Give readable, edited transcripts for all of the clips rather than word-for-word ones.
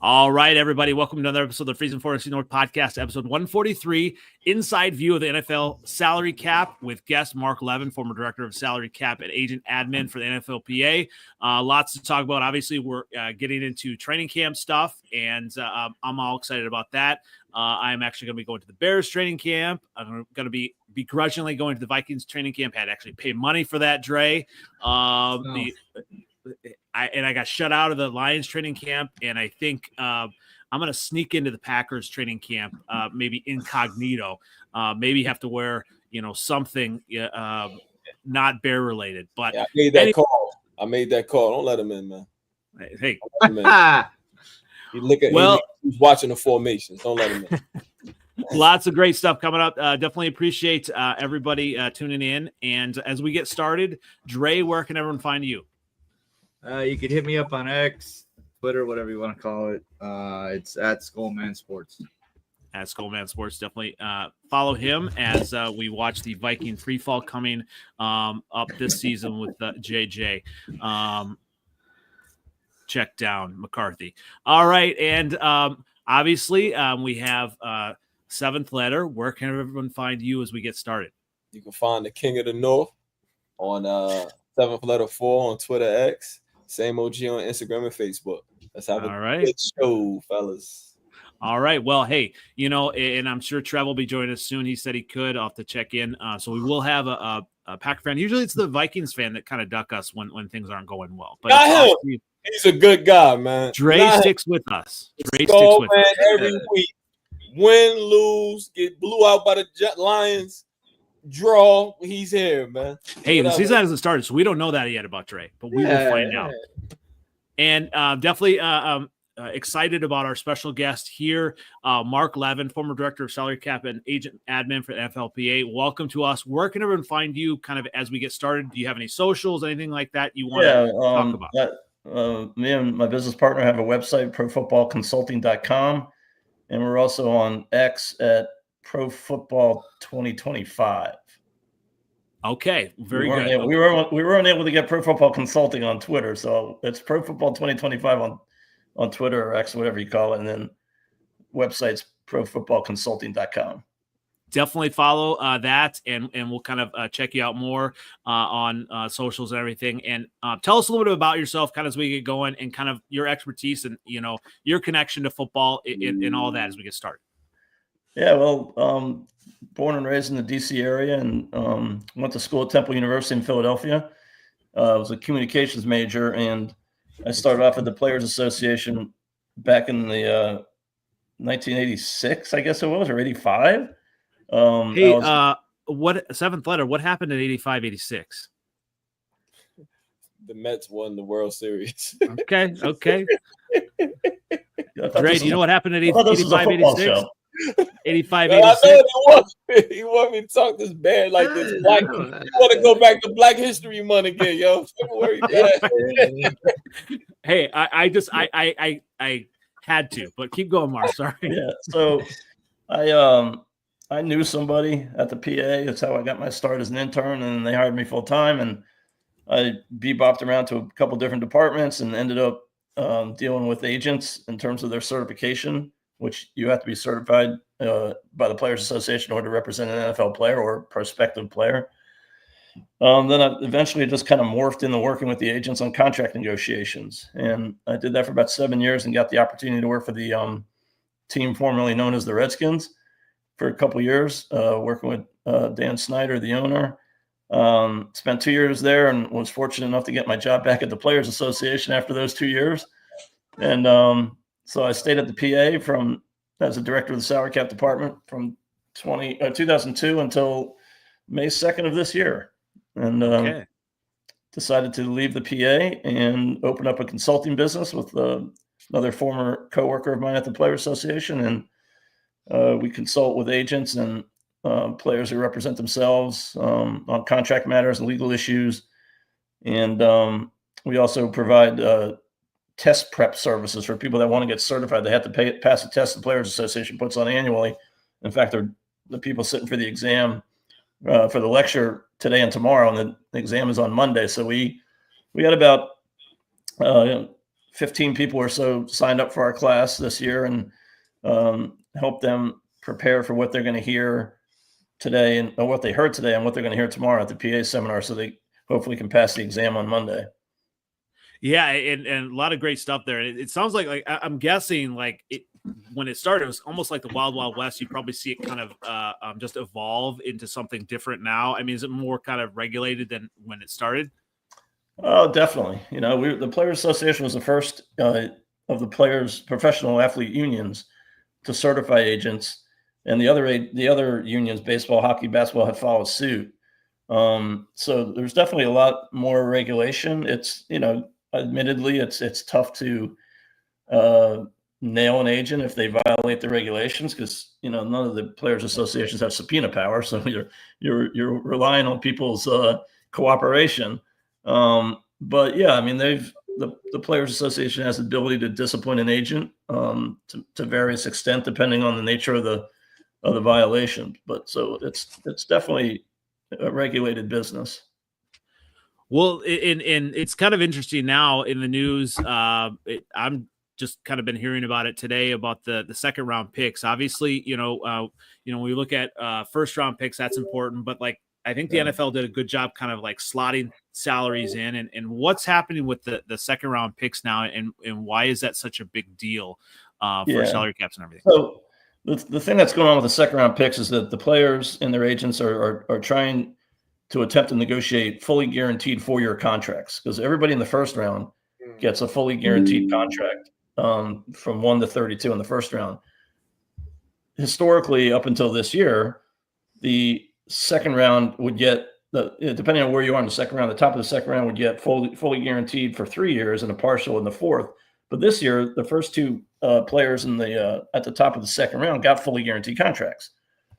All right, everybody. Welcome to another episode of the Freezin NFC North Podcast, episode 143, Inside View of the NFL Salary Cap with guest Mark Levin, former Director of Salary Cap and Agent Admin for the NFLPA. Lots to talk about. Obviously, we're getting into training camp stuff, and I'm all excited about that. I'm actually going to be going to the Bears training camp. I'm going to be begrudgingly going to the Vikings training camp. Had to actually pay money for that, Dre. I got shut out of the Lions training camp, and I think I'm going to sneak into the Packers training camp, maybe incognito. Maybe have to wear, something not bear related. But yeah, I made that call. Don't let him in, man. Hey, he's watching the formations. Don't let him in. Lots of great stuff coming up. Definitely appreciate everybody tuning in. And as we get started, Dre, where can everyone find you? You could hit me up on X, Twitter, whatever you want to call it. It's at Skullman Sports. At Skullman Sports, definitely follow him as we watch the Viking free fall coming up this season with JJ. Check down McCarthy. All right, and obviously we have seventh letter. Where can everyone find you as we get started? You can find the King of the North on seventh letter 4 on Twitter X. Same OG on Instagram and Facebook. Let's have a good show, fellas. All right. Well, hey, and I'm sure Trev will be joining us soon. He said he could. I'll have to check in. So we will have a Packer fan. Usually it's the Vikings fan that kind of duck us when things aren't going well. But he's a good guy, man. Dre sticks with us. Dre sticks with us. Every week. Win, lose, get blew out by the Lions. Draw, he's here, man. Hey, the season hasn't started, so we don't know that yet about Dre, but we will find out. And definitely excited about our special guest here, Mark Levin, former Director of Salary Cap and Agent Admin for the NFLPA. Welcome to us. Where can everyone find you kind of as we get started? Do you have any socials, anything like that you want to talk about? Me and my business partner have a website, profootballconsulting.com, and we're also on X at Pro Football 2025. Okay, very good. We weren't able to get Pro Football Consulting on Twitter, so it's Pro Football 2025 on Twitter or X, whatever you call it, and then website's profootballconsulting.com. Definitely follow that, and we'll kind of check you out more on socials and everything. And tell us a little bit about yourself, kind of as we get going, and kind of your expertise and your connection to football and all that as we get started. Yeah, well, born and raised in the D.C. area and went to school at Temple University in Philadelphia. I was a communications major, and I started off at the Players Association back in the 1986, I guess it was, or 85. What seventh letter? What happened in 85, 86? The Mets won the World Series. Okay. Dre, do you know what happened in 85, 86? 85, 86. He want me to talk this bad like this. Black. You want to go back to Black History Month again, yo? February. Hey, I had to, but keep going, Mark. Sorry. Yeah. So I knew somebody at the PA. That's how I got my start as an intern, and they hired me full time. And I bebopped around to a couple different departments and ended up dealing with agents in terms of their certification, which you have to be certified by the Players Association in order to represent an NFL player or prospective player. Then I eventually just kind of morphed into working with the agents on contract negotiations. And I did that for about 7 years and got the opportunity to work for the team formerly known as the Redskins for a couple of years, working with Dan Snyder, the owner. Spent 2 years there and was fortunate enough to get my job back at the Players Association after those 2 years. And so I stayed at the PA as a director of the salary cap department from 2002 until May 2nd of this year. And decided to leave the PA and open up a consulting business with another former coworker of mine at the Players Association. And we consult with agents and players who represent themselves on contract matters and legal issues. And we also provide test prep services for people that want to get certified. They have to pass a test the Players Association puts on annually. In fact, they're the people sitting for the exam for the lecture today and tomorrow, and the exam is on Monday. So we got about 15 people or so signed up for our class this year, and help them prepare for what they're going to hear today or what they heard today and what they're going to hear tomorrow at the PA seminar, so they hopefully can pass the exam on Monday. Yeah, and a lot of great stuff there. It sounds like I'm guessing when it started, it was almost like the Wild Wild West. You probably see it kind of just evolve into something different now. I mean, is it more kind of regulated than when it started? Oh, definitely. The Players Association was the first of the players' professional athlete unions to certify agents, and the other unions, baseball, hockey, basketball, had followed suit. So there's definitely a lot more regulation. It's, admittedly, it's tough to nail an agent if they violate the regulations, because none of the players associations have subpoena power, so you're relying on people's cooperation. But yeah, I mean, the Players Association has the ability to discipline an agent to various extent, depending on the nature of the violation. But so it's definitely a regulated business. Well, and it's kind of interesting now in the news. I'm just kind of been hearing about it today about the second round picks. Obviously, when we look at first round picks, that's important. But I think the NFL did a good job kind of slotting salaries in, and what's happening with the second round picks now, and why is that such a big deal for salary caps and everything? So the thing that's going on with the second round picks is that the players and their agents are trying to attempt to negotiate fully guaranteed 4-year contracts, because everybody in the first round gets a fully guaranteed contract from 1 to 32 in the first round. Historically, up until this year, the second round would get depending on where you are in the second round, the top of the second round would get fully guaranteed for 3 years and a partial in the fourth. But this year, the first two players in at the top of the second round got fully guaranteed contracts.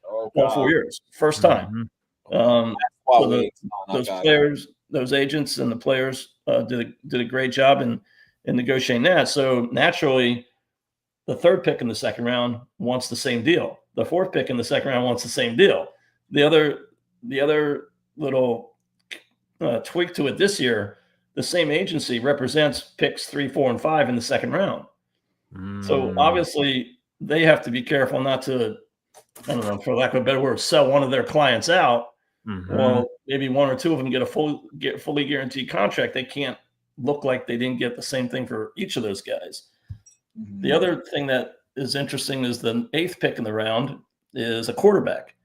Oh, wow. 4 years, first time. So those players, those agents, and the players did a great job in negotiating that. So naturally, the third pick in the second round wants the same deal. The fourth pick in the second round wants the same deal. The other little tweak to it this year, the same agency represents picks 3, 4, and 5 in the second round. So obviously they have to be careful not to, I don't know, for lack of a better word, sell one of their clients out. Well, maybe 1 or 2 of them get a fully guaranteed contract. They can't look like they didn't get the same thing for each of those guys. The other thing that is interesting is the 8th pick in the round is a quarterback.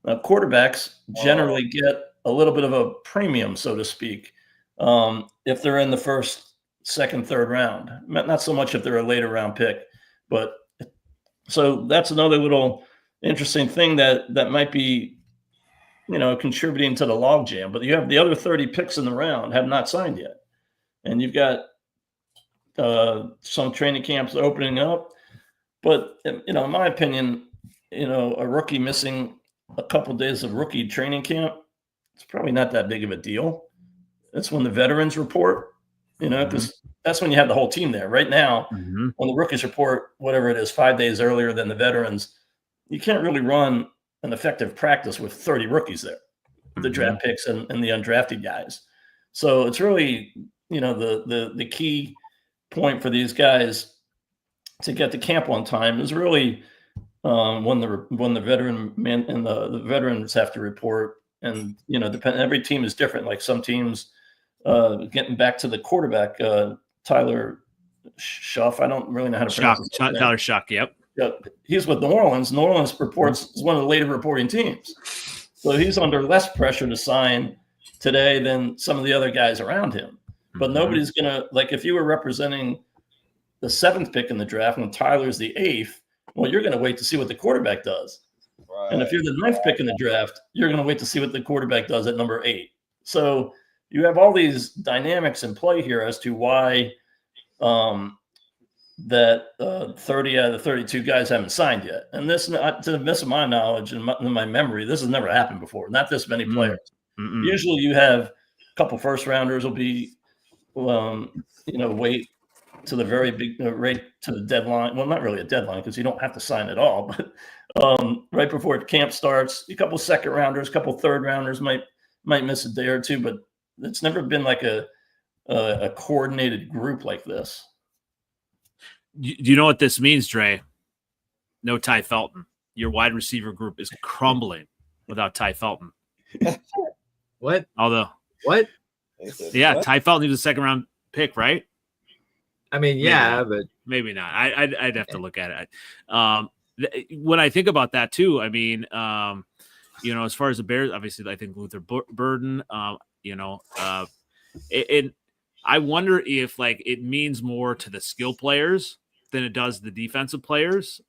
Now, quarterbacks generally get a little bit of a premium, so to speak, if they're in the first, second, third round. Not so much if they're a later round pick, but so that's another little interesting thing that might be, contributing to the logjam. But you have the other 30 picks in the round have not signed yet, and you've got some training camps opening up. But in my opinion, a rookie missing a couple of days of rookie training camp, it's probably not that big of a deal. That's when the veterans report, because that's when you have the whole team there. Right now, when the rookies report, whatever it is, 5 days earlier than the veterans, you can't really run an effective practice with 30 rookies there, the draft picks and the undrafted guys. So it's really, the key point for these guys to get to camp on time is really when the veteran men and the veterans have to report. And every team is different. Like some teams, getting back to the quarterback, Tyler Schuff. I don't really know how to pronounce his name. Tyler Schuck. Yep. He's with New Orleans. New Orleans reports is one of the later reporting teams, so he's under less pressure to sign today than some of the other guys around him. But nobody's gonna, if you were representing the 7th pick in the draft and Tyler's the 8th. Well, you're going to wait to see what the quarterback does. Right. And if you're the 9th pick in the draft, you're going to wait to see what the quarterback does at number 8. So you have all these dynamics in play here as to why that 30 out of the 32 guys haven't signed yet. And this, to the best of my knowledge and my memory, this has never happened before. Not this many players. Usually you have a couple first rounders will be, wait to the very big right to the deadline. Well, not really a deadline because you don't have to sign at all, but right before camp starts, a couple second rounders, a couple third rounders might miss a day or two, but it's never been like a coordinated group like this. Do you know what this means, Dre? No Ty Felton. Your wide receiver group is crumbling without Ty Felton. What? Although, what? Yeah, Ty Felton was a second round pick, right? I mean, yeah, but maybe not. I'd have to look at it. When I think about that too, I mean, as far as the Bears, obviously, I think Luther Burden, and I wonder if it means more to the skill players than it does the defensive players.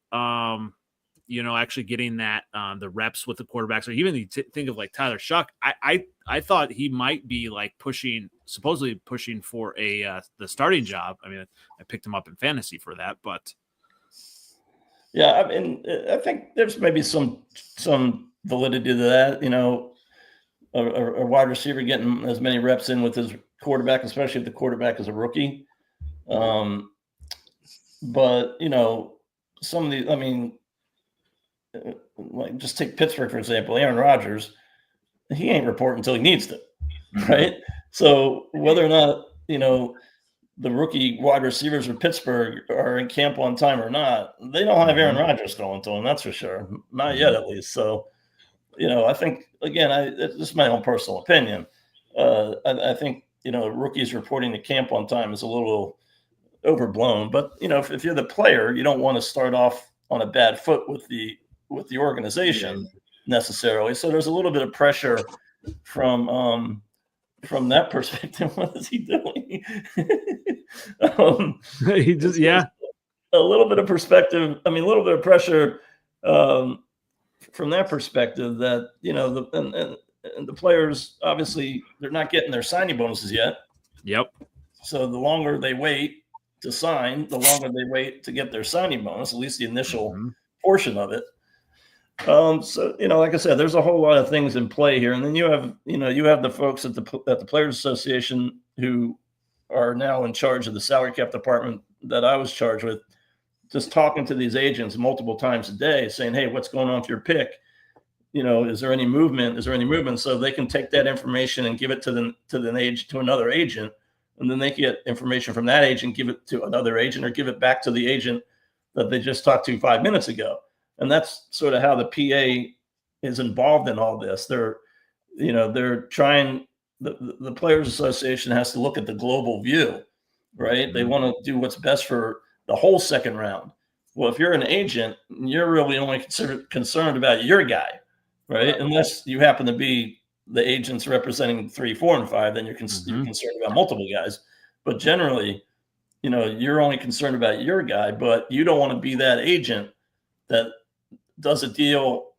Actually getting that the reps with the quarterbacks, or even think of Tyler Shuck. I thought he might be supposedly pushing for the starting job. I mean, I picked him up in fantasy for that, but yeah, I mean, I think there's maybe some validity to that. A wide receiver getting as many reps in with his quarterback, especially if the quarterback is a rookie. But some of the, I mean, just take Pittsburgh, for example. Aaron Rodgers, he ain't reporting until he needs to, right? So whether or not, the rookie wide receivers of Pittsburgh are in camp on time or not, they don't have Aaron Rodgers going to them, that's for sure. Not yet, at least. So, I think, again, this is my own personal opinion. I think, rookies reporting to camp on time is a little overblown. But, if you're the player, you don't want to start off on a bad foot with the organization necessarily. So there's a little bit of pressure from that perspective. What is he doing? He just, a little bit of perspective. I mean, a little bit of pressure from that perspective that, and the players, obviously, they're not getting their signing bonuses yet. Yep. So the longer they wait to sign, the longer they wait to get their signing bonus, at least the initial portion of it. So, like I said, there's a whole lot of things in play here. And then you have the folks at the Players Association who are now in charge of the salary cap department that I was charged with, just talking to these agents multiple times a day saying, hey, what's going on with your pick? Is there any movement? So they can take that information and give it to another agent. And then they can get information from that agent, give it to another agent, or give it back to the agent that they just talked to 5 minutes ago. And that's sort of how the PA is involved in all this. They're trying, the Players Association has to look at the global view, right? They want to do what's best for the whole second round. Well, if you're an agent, you're really only concerned about your guy, right? Unless you happen to be the agents representing 3, 4, and 5, then you're concerned about multiple guys. But generally, you're only concerned about your guy, but you don't want to be that agent that does a deal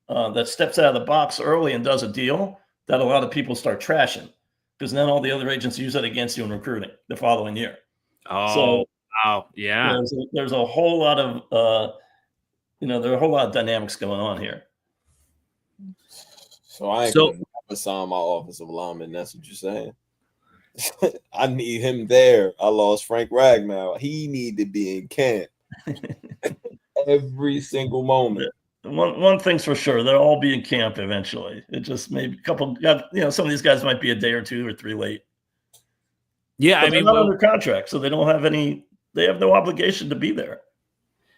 that steps out of the box early and does a deal that a lot of people start trashing, because then all the other agents use that against you in recruiting the following year. Oh, wow. Yeah. There's a whole lot of, there are a whole lot of dynamics going on here. So I ain't gonna sign my offensive lineman. That's what you're saying. I need him there. I lost Frank Ragnow. He need to be in camp every single moment. One thing's for sure, they'll all be in camp eventually. It just maybe a couple. Some of these guys might be a day or 2 or 3 late. Yeah, but they're not under contract, so they don't have any. They have no obligation to be there.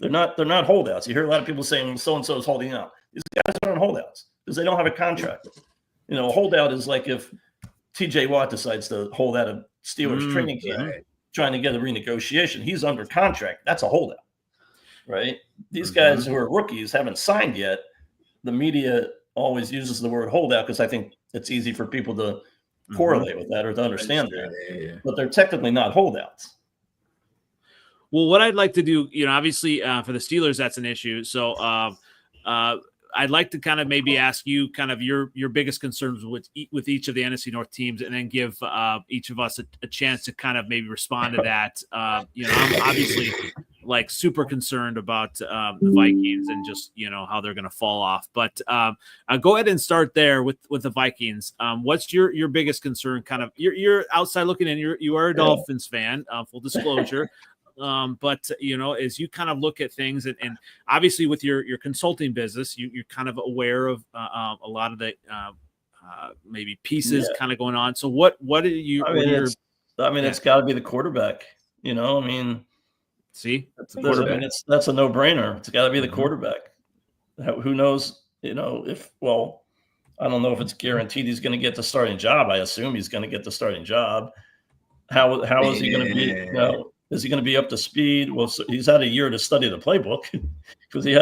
They're not holdouts. You hear a lot of people saying so and so is holding out. These guys aren't holdouts because they don't have a contract. A holdout is like if T.J. Watt decides to hold out of Steelers training camp, trying to get a renegotiation. He's under contract. That's a holdout, right? These guys who are rookies haven't signed yet. The media always uses the word holdout because I think it's easy for people to correlate with that or to understand that. But they're technically not holdouts. Well, what I'd like to do, obviously for the Steelers, that's an issue. So I'd like to kind of maybe ask you kind of your biggest concerns with each of the NFC North teams, and then give each of us a chance to kind of maybe respond to that. I'm obviously super concerned about the Vikings and just, how they're going to fall off. But go ahead and start there with the Vikings. What's your biggest concern? Kind of you're outside looking in. You are a Dolphins fan, full disclosure. But as you kind of look at things and obviously with your consulting business, you're kind of aware of a lot of the maybe pieces kind of going on. So what are you? It's got to be the quarterback. See, that's a no-brainer. It's got to be the quarterback. Who knows? I don't know if it's guaranteed he's going to get the starting job. I assume he's going to get the starting job. How is he going to be? Is he going to be up to speed? Well, so he's had a year to study the playbook because he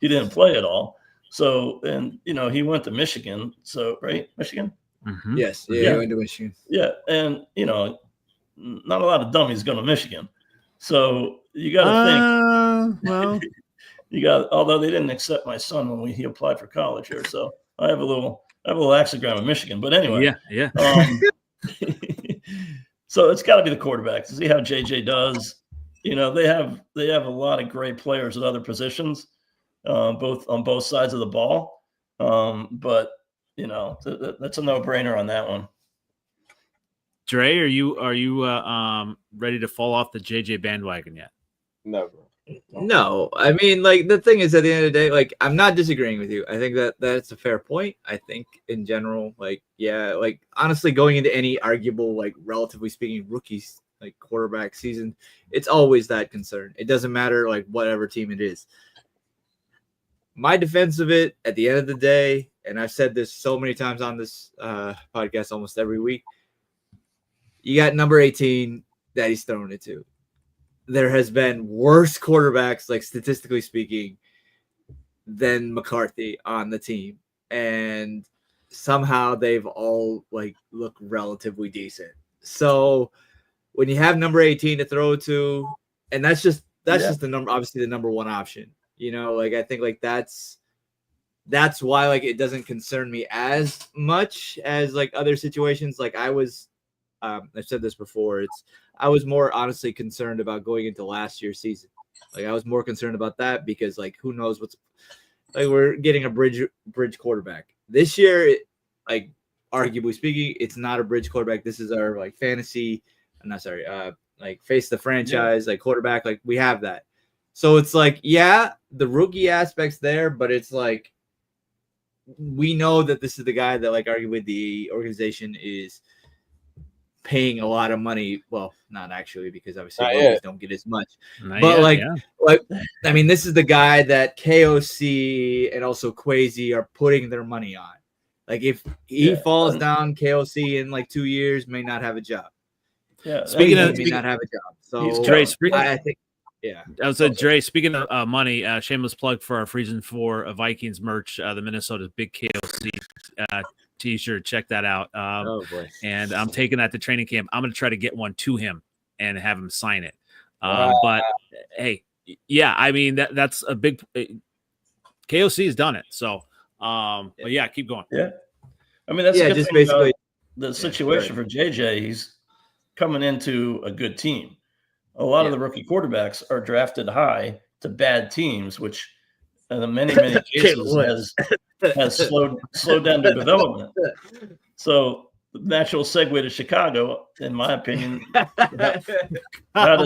didn't play at all. So, and he went to Michigan. So, right, Michigan. Mm-hmm. Yes, he went to Michigan. Yeah, and not a lot of dummies go to Michigan. So you got to think. Although they didn't accept my son when he applied for college here, so I have a little axiogram in Michigan. But anyway, yeah. So it's got to be the quarterback to see how JJ does. They have a lot of great players at other positions, on both sides of the ball. But that's a no-brainer on that one. Dre, are you ready to fall off the JJ bandwagon yet? Never. No, I mean, the thing is, at the end of the day, I'm not disagreeing with you. I think that's a fair point. I think in general, honestly, going into any arguable, relatively speaking, rookies quarterback season, it's always that concern. It doesn't matter whatever team it is. My defense of it, at the end of the day, and I've said this so many times on this podcast almost every week, you got number 18 that he's thrown it to. There has been worse quarterbacks, statistically speaking, than McCarthy on the team. And somehow they've all look relatively decent. So when you have number 18 to throw to, and that's just the number, obviously the number one option, I think that's why it doesn't concern me as much as other situations. I've said this before. I was more honestly concerned about going into last year's season. I was more concerned about that because who knows what's we're getting a bridge quarterback this year. Arguably speaking, it's not a bridge quarterback. This is our fantasy. I'm not sorry. Face the franchise quarterback. We have that. So it's the rookie aspect's there, but it's we know that this is the guy that arguably the organization is paying a lot of money. Well, not actually, because obviously rookies don't get as much. I mean, this is the guy that KOC and also Kwesi are putting their money on. If he falls down, KOC in 2 years may not have a job. Yeah. May not have a job. So Dre, I think. Yeah, I was Dre. Speaking of money, shameless plug for our Freezin for Vikings merch, the Minnesota Big KOC T-shirt. Check that out. Oh boy! And I'm taking that to training camp. I'm going to try to get one to him and have him sign it. But hey, yeah, I mean that's a big. KOC has done it. So, but yeah, keep going. Yeah, I mean that's just basically the situation for JJ. He's coming into a good team. A lot of the rookie quarterbacks are drafted high to bad teams, which in many cases has slowed down their development. So the natural segue to Chicago, in my opinion, how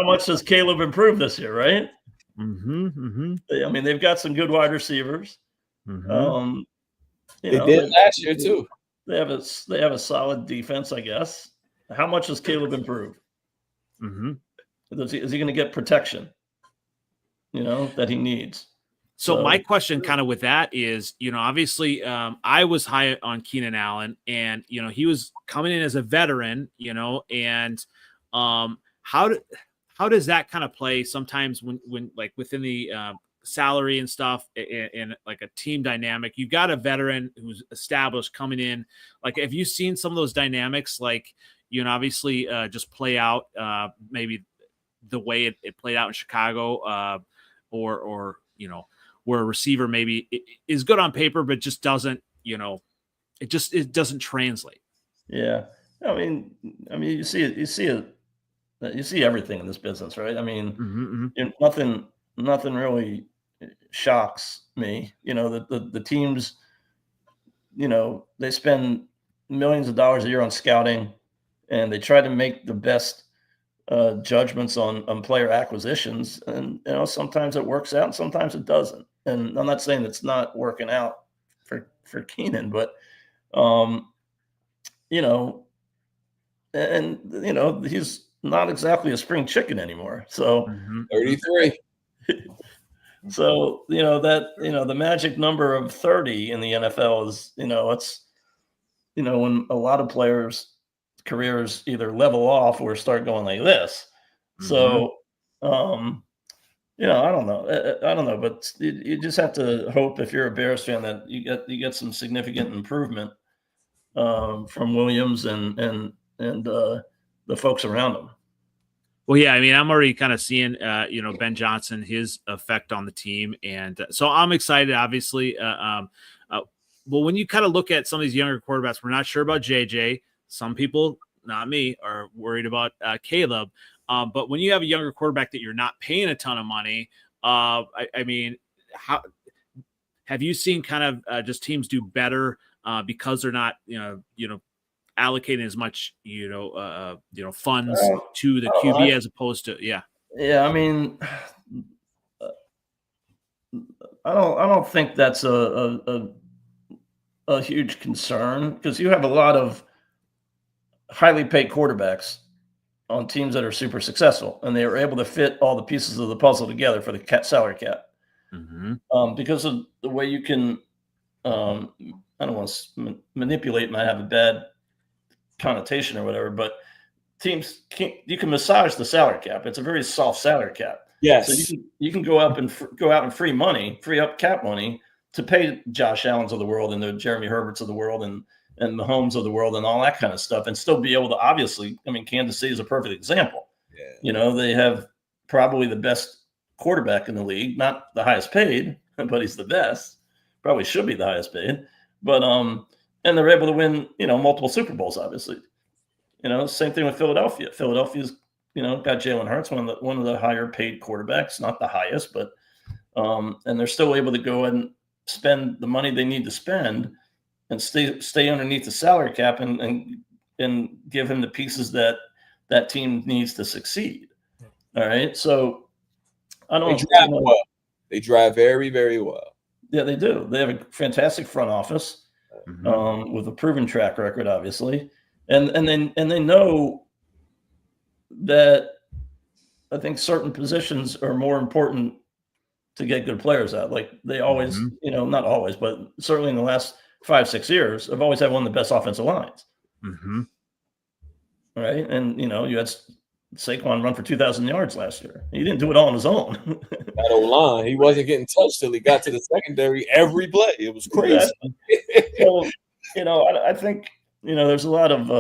much does Caleb improve this year, right? Mm-hmm. I mean, they've got some good wide receivers. Mm-hmm. They did last year too. They have a solid defense, I guess. How much does Caleb improve? Mm-hmm. Is he going to get protection, that he needs? So my question kind of with that is, obviously I was high on Keenan Allen and, he was coming in as a veteran, and how does that kind of play sometimes when within the salary and stuff and a team dynamic, you've got a veteran who's established coming in. Have you seen some of those dynamics, obviously just play out maybe the way it played out in Chicago or where a receiver maybe is good on paper, but just doesn't, it doesn't translate. Yeah. I mean, you see everything in this business, right? I mean, nothing really shocks me, the teams, they spend millions of dollars a year on scouting and they try to make the best judgments on player acquisitions. And, sometimes it works out and sometimes it doesn't. And I'm not saying it's not working out for Keenan, but, not exactly a spring chicken anymore. So 33. So, the magic number of 30 in the NFL is, it's, when a lot of players' careers either level off or start going like this. So, I don't know, but you just have to hope, if you're a Bears fan, that you get some significant improvement from Williams and the folks around him. Well, yeah, I mean, I'm already kind of seeing, Ben Johnson, his effect on the team. And so I'm excited, obviously. But when you kind of look at some of these younger quarterbacks, we're not sure about JJ. Some people, not me, are worried about Caleb. But when you have a younger quarterback that you're not paying a ton of money, I mean, how have you seen kind of just teams do better because they're not, allocating as much, funds to the QB as opposed to, Yeah. I mean, I don't think that's a huge concern, because you have a lot of highly paid quarterbacks on teams that are super successful, and they are able to fit all the pieces of the puzzle together for the salary cap. Because of the way you can, I don't want to manipulate, might have a bad connotation or whatever, but teams you can massage the salary cap. It's a very soft salary cap. Yes. So you can go out and free up cap money to pay Josh Allens of the world and the Jeremy Herberts of the world and Mahomes of the world and all that kind of stuff, and still be able to, obviously, I mean, Kansas City is a perfect example. Yeah. They have probably the best quarterback in the league, not the highest paid, but he's the best. Probably should be the highest paid. But and they're able to win, multiple Super Bowls, obviously. Same thing with Philadelphia. Philadelphia's, got Jalen Hurts, one of the higher paid quarterbacks, not the highest, but and they're still able to go ahead and spend the money they need to spend and stay underneath the salary cap and give him the pieces that team needs to succeed. All right. So I don't. They drive well. They drive very, very well. Yeah, they do. They have a fantastic front office with a proven track record, obviously, and they know that I think certain positions are more important to get good players out. Like they always, not always, but certainly in the last 5-6 years, have always had one of the best offensive lines. Right. And, you had Saquon run for 2,000 yards last year. He didn't do it all on his own. That old line, he wasn't getting touched till he got to the secondary every play. It was crazy. So, I think, there's a lot of,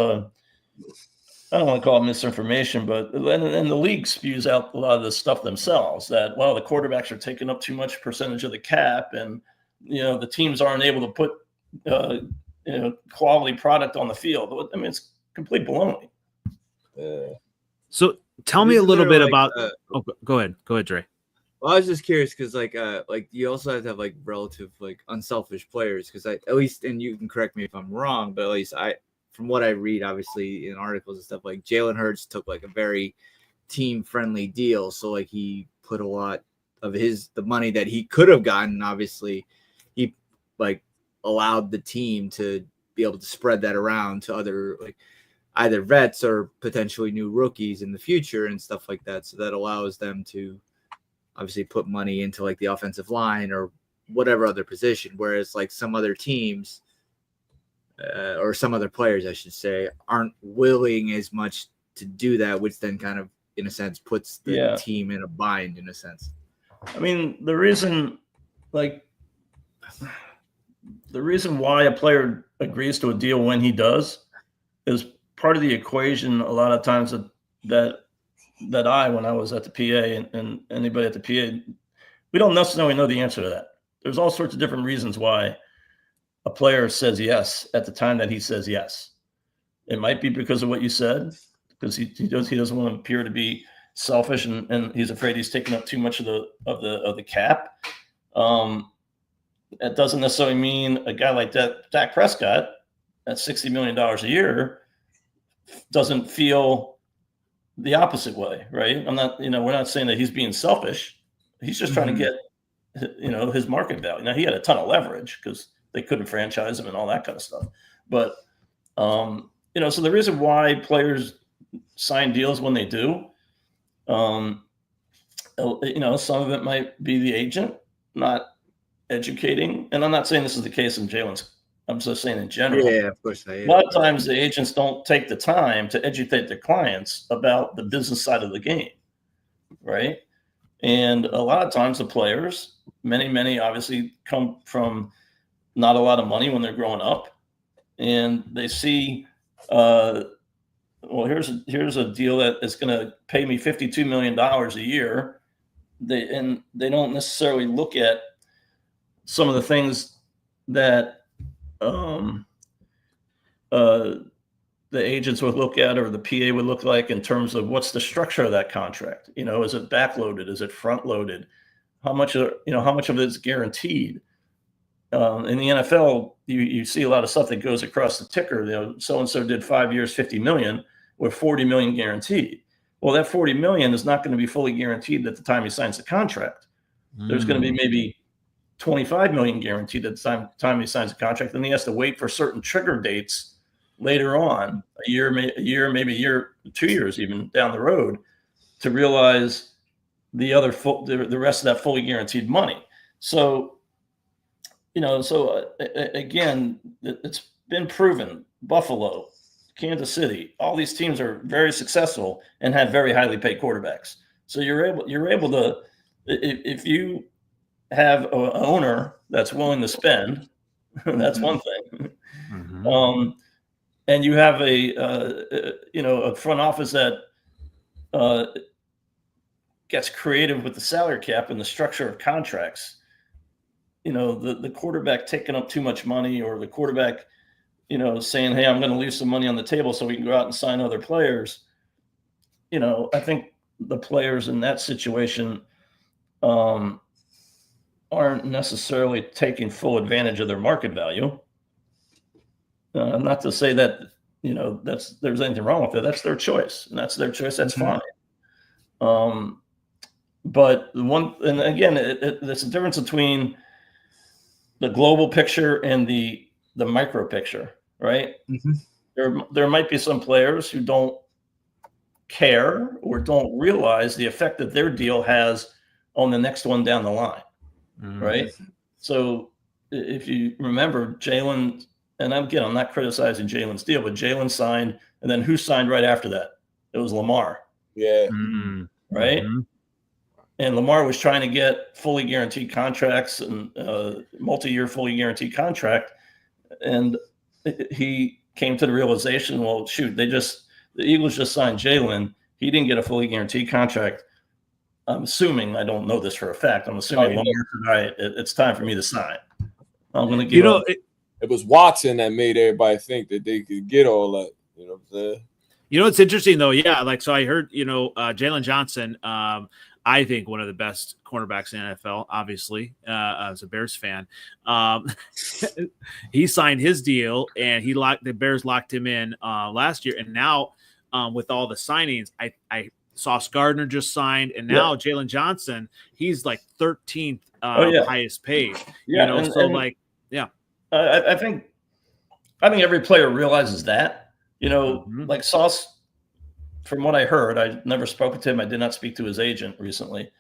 I don't want to call it misinformation, but and the league spews out a lot of this stuff themselves, that, well, the quarterbacks are taking up too much percentage of the cap, and, the teams aren't able to put, quality product on the field. I mean, it's complete baloney. So tell me a little bit about. Go ahead, Dre. Well, I was just curious because, like you also have to have relative unselfish players, because at least, and you can correct me if I'm wrong, but at least from what I read, obviously in articles and stuff, Jalen Hurts took a very team friendly deal, so he put a lot of the money that he could have gotten. Obviously, he allowed the team to be able to spread that around to other either vets or potentially new rookies in the future and stuff like that. So that allows them to obviously put money into the offensive line or whatever other position. Whereas some other teams or some other players, I should say, aren't willing as much to do that, which then kind of, in a sense, puts the team in a bind, in a sense. I mean, the reason why a player agrees to a deal when he does is part of the equation. A lot of times that when I was at the PA and anybody at the PA, we don't necessarily know the answer to that. There's all sorts of different reasons why a player says yes at the time that he says yes. It might be because of what you said, because he doesn't want to appear to be selfish and he's afraid he's taking up too much of the cap. That doesn't necessarily mean a guy like that, Dak Prescott, at $60 million a year, doesn't feel the opposite way, right? I'm not, we're not saying that he's being selfish. He's just trying to get, his market value. Now, he had a ton of leverage because they couldn't franchise him and all that kind of stuff. But, so the reason why players sign deals when they do. Some of it might be the agent not educating. And I'm not saying this is the case in Jalen's. I'm just saying in general. Yeah, of course. A lot of times the agents don't take the time to educate their clients about the business side of the game, right? And a lot of times the players, many obviously come from not a lot of money when they're growing up, and they see, here's a deal that is going to pay me $52 million a year. They don't necessarily look at some of the things that the agents would look at, or the PA would look like, in terms of what's the structure of that contract. Is it backloaded? Is it front loaded? How much of it is guaranteed? In the NFL, you see a lot of stuff that goes across the ticker. So-and-so did 5 years, $50 million, with $40 million guaranteed. Well, that $40 million is not going to be fully guaranteed at the time he signs the contract. There's going to be maybe $25 million guaranteed at the time he signs the contract. Then he has to wait for certain trigger dates later on, a year, maybe a year, 2 years even down the road, to realize the rest of that fully guaranteed money. So, again, it's been proven. Buffalo, Kansas City, all these teams are very successful and have very highly paid quarterbacks. So you're able to, if you have an owner that's willing to spend, that's one thing. Mm-hmm. And you have a front office that gets creative with the salary cap and the structure of contracts. The quarterback taking up too much money, or the quarterback, saying, hey, I'm going to leave some money on the table so we can go out and sign other players. I think the players in that situation aren't necessarily taking full advantage of their market value. Not to say that, there's anything wrong with it. That's their choice, and that's their choice. That's fine. But and again, there's a difference between the global picture and the micro picture, right? Mm-hmm. There might be some players who don't care or don't realize the effect that their deal has on the next one down the line, right? So if you remember, Jalen, and again, I'm not criticizing Jalen's deal, but Jalen signed, and then who signed right after that? It was Lamar. Yeah. Mm-hmm. Right? Mm-hmm. And Lamar was trying to get fully guaranteed contracts and multi-year fully guaranteed contract. And he came to the realization, well, shoot, the Eagles just signed Jalen. He didn't get a fully guaranteed contract. I'm assuming, I don't know this for a fact, I'm assuming Lamar said, all right, it's time for me to sign. I'm going to give it was Watson that made everybody think that they could get all that. You know what I'm saying? It's interesting though. Yeah. So I heard, Jalen Johnson, I think one of the best cornerbacks in the NFL, obviously, as a Bears fan. He signed his deal, and the Bears locked him in last year. And now with all the signings, I Sauce Gardner just signed, and now Jalen Johnson, he's like 13th highest paid. Yeah. I think every player realizes that, like Sauce, from what I heard, I never spoken to him. I did not speak to his agent recently.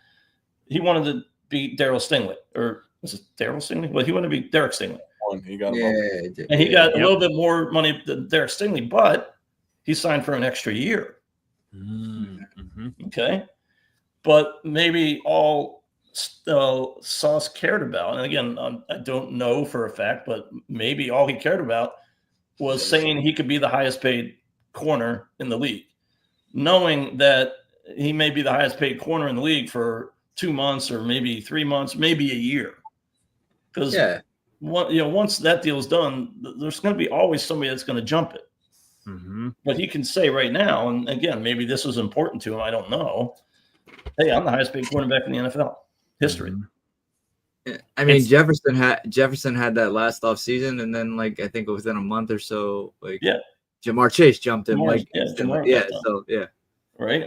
He wanted to beat Darryl Stingley, or was it Darryl Stingley? Well, he wanted to beat Derek Stingley. He got and he got a little bit more money than Derek Stingley, but he signed for an extra year. Mm-hmm. Okay. But maybe all Sauce cared about, and again, I don't know for a fact, but maybe all he cared about was saying he could be the highest paid corner in the league, knowing that he may be the highest paid corner in the league for 2 months or maybe 3 months, maybe a year. Because once that deal is done, there's going to be always somebody that's going to jump it. Mm-hmm. But he can say right now, and again, maybe this was important to him, I don't know, hey, I'm the highest paid cornerback in the NFL history. I mean, Jefferson had that last off season, and then I think within a month or so, Jamar Chase jumped him. Right.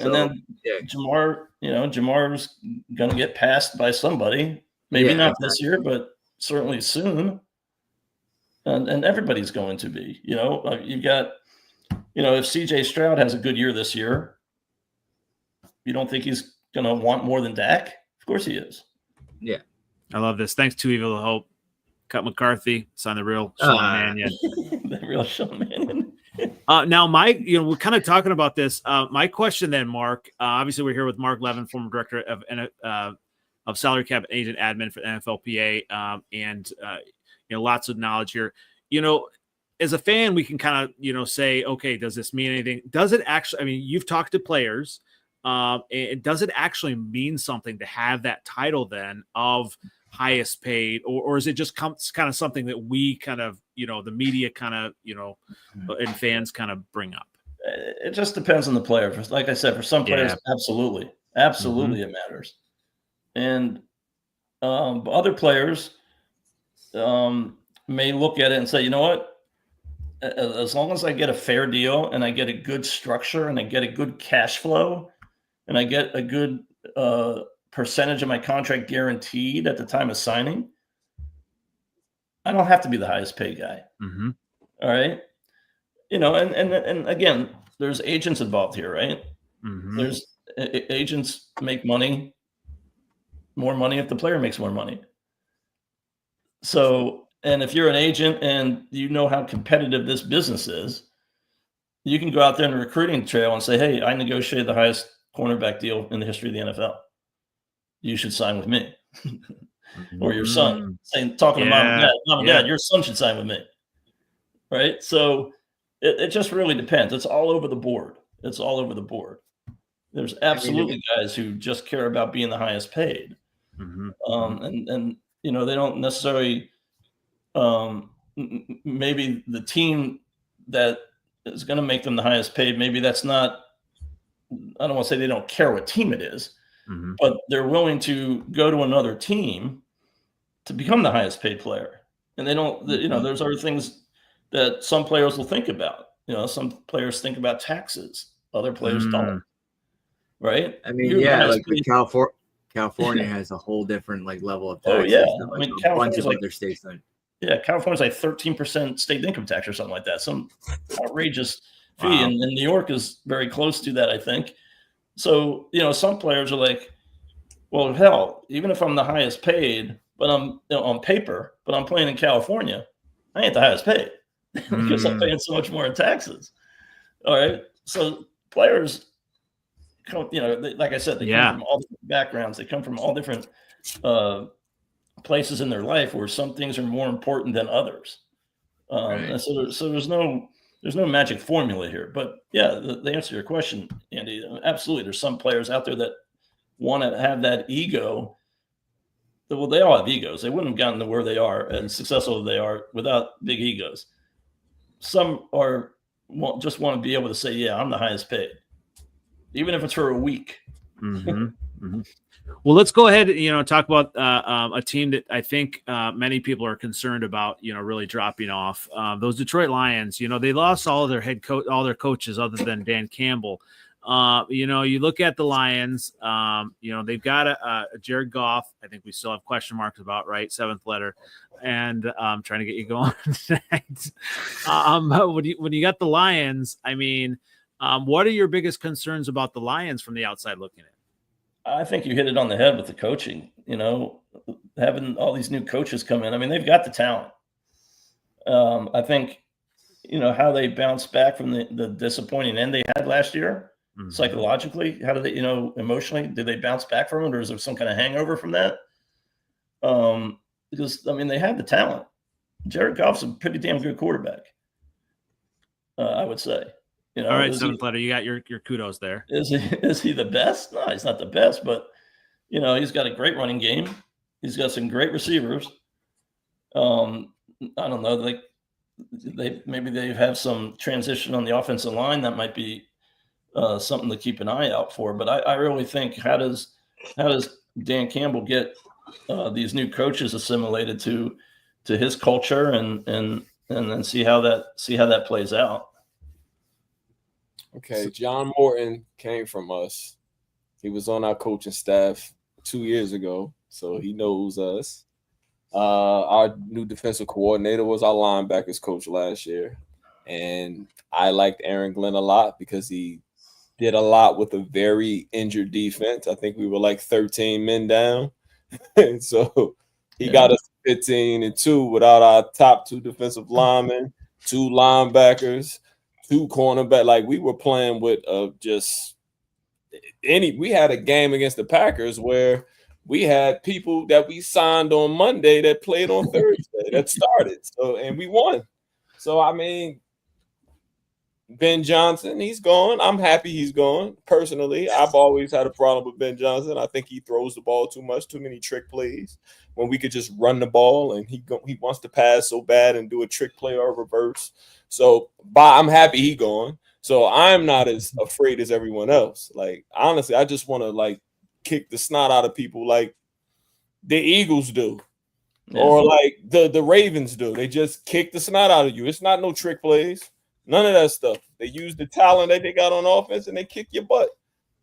And then Jamar's gonna get passed by somebody. Maybe not this year, but certainly soon. And everybody's going to be. You've got if CJ Stroud has a good year this year, you don't think he's going to want more than Dak? Of course he is. Yeah. I love this. Thanks to Evil of Hope. Cut McCarthy. Sign the real Sean Mannion. The real Sean Mannion. Now, Mike, we're kind of talking about this. My question then, Mark, obviously we're here with Mark Levin, former director of salary cap agent admin for NFLPA, and lots of knowledge here. As a fan, we can kind of, say, okay, does this mean anything? Does it actually, I mean, you've talked to players, and does it actually mean something to have that title then of highest paid, or is it just kind of something that we kind of, the media kind of, and fans kind of bring up? It just depends on the player. Like I said, for some players, absolutely it matters. And other players may look at it and say, you know what? As long as I get a fair deal and I get a good structure and I get a good cash flow and I get a good percentage of my contract guaranteed at the time of signing, I don't have to be the highest paid guy. Mm-hmm. All right. And again, there's agents involved here, right? Mm-hmm. There's agents make more money if the player makes more money. So, and if you're an agent and you know how competitive this business is, you can go out there in the recruiting trail and say, hey, I negotiated the highest cornerback deal in the history of the NFL. You should sign with me. Or your son, talking to mom and dad, your son should sign with me. Right? So it just really depends. It's all over the board. There's absolutely guys who just care about being the highest paid. Mm-hmm. And they don't necessarily maybe the team that is going to make them the highest paid, maybe that's not, I don't want to say they don't care what team it is, mm-hmm. but they're willing to go to another team to become the highest paid player. And they don't, there's other things that some players will think about. Some players think about taxes, other players don't. Right? I mean, California has a whole different level of taxes. I mean, California's other states don't. Yeah, California's 13% state income tax or something like that. Some outrageous fee, and New York is very close to that, I think. So, some players are like, well, hell, even if I'm the highest paid, but I'm on paper, but I'm playing in California, I ain't the highest paid because I'm paying so much more in taxes. All right, so players come, like I said, they come from all different backgrounds. They come from all different places in their life where some things are more important than others. And so there's no magic formula here. But the answer to your question, Andy, absolutely. There's some players out there that want to have that ego. Well, they all have egos. They wouldn't have gotten to where they are and successful as they are without big egos. Some just want to be able to say, yeah, I'm the highest paid, even if it's for a week. Mm-hmm. Mm-hmm. Well, let's go ahead and talk about a team that I think many people are concerned about, really dropping off. Those Detroit Lions, they lost all of their all their coaches other than Dan Campbell. You look at the Lions, they've got a Jared Goff. I think we still have question marks about, right? 7th letter. And I'm trying to get you going tonight. When you got the Lions, I mean, what are your biggest concerns about the Lions from the outside looking at? I think you hit it on the head with the coaching, having all these new coaches come in. I mean, they've got the talent. I think, how they bounced back from the disappointing end they had last year, psychologically, how did they, emotionally, did they bounce back from it, or is there some kind of hangover from that? Because, I mean, they have the talent. Jared Goff's a pretty damn good quarterback, I would say. All right, 7th letter, you got your kudos there. Is he the best? No, he's not the best, but he's got a great running game. He's got some great receivers. I don't know, maybe they have some transition on the offensive line that might be something to keep an eye out for. But I really think how does Dan Campbell get these new coaches assimilated to his culture and then see how that plays out. Okay, John Morton came from us. He was on our coaching staff 2 years ago, so he knows us. Our new defensive coordinator was our linebackers coach last year. And I liked Aaron Glenn a lot because he did a lot with a very injured defense. I think we were like 13 men down. And so he got us 15-2 without our top 2 defensive linemen, 2 linebackers, 2 cornerback. Like we were playing with we had a game against the Packers where we had people that we signed on Monday that played on Thursday that started. So, and we won. So, I mean, Ben Johnson, he's gone. I'm happy he's gone. Personally, I've always had a problem with Ben Johnson. I think he throws the ball too much, too many trick plays when we could just run the ball, and he wants to pass so bad and do a trick play or a reverse. So, I'm happy he gone. So I'm not as afraid as everyone else. Like, honestly, I just want to like kick the snot out of people like the Eagles do. Or like the Ravens do. They just kick the snot out of you. It's not no trick plays. None of that stuff. They use the talent that they got on offense and they kick your butt.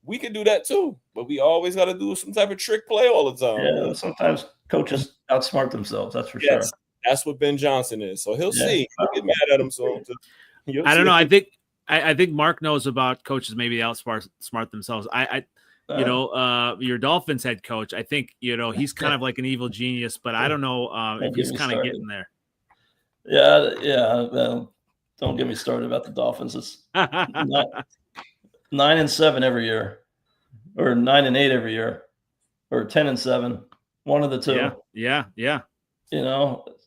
We could do that too, but we always got to do some type of trick play all the time. Yeah, sometimes coaches outsmart themselves. That's for sure. That's what Ben Johnson is. So he'll see. He'll get mad at him. So I don't know. I think Mark knows about coaches maybe outsmart themselves. Your Dolphins head coach, I think, he's kind of like an evil genius, but I don't know if he's kind of getting there. Yeah. Well, don't get me started about the Dolphins. It's 9-7 every year, or 9-8 every year, or 10-7. One of the two. Yeah.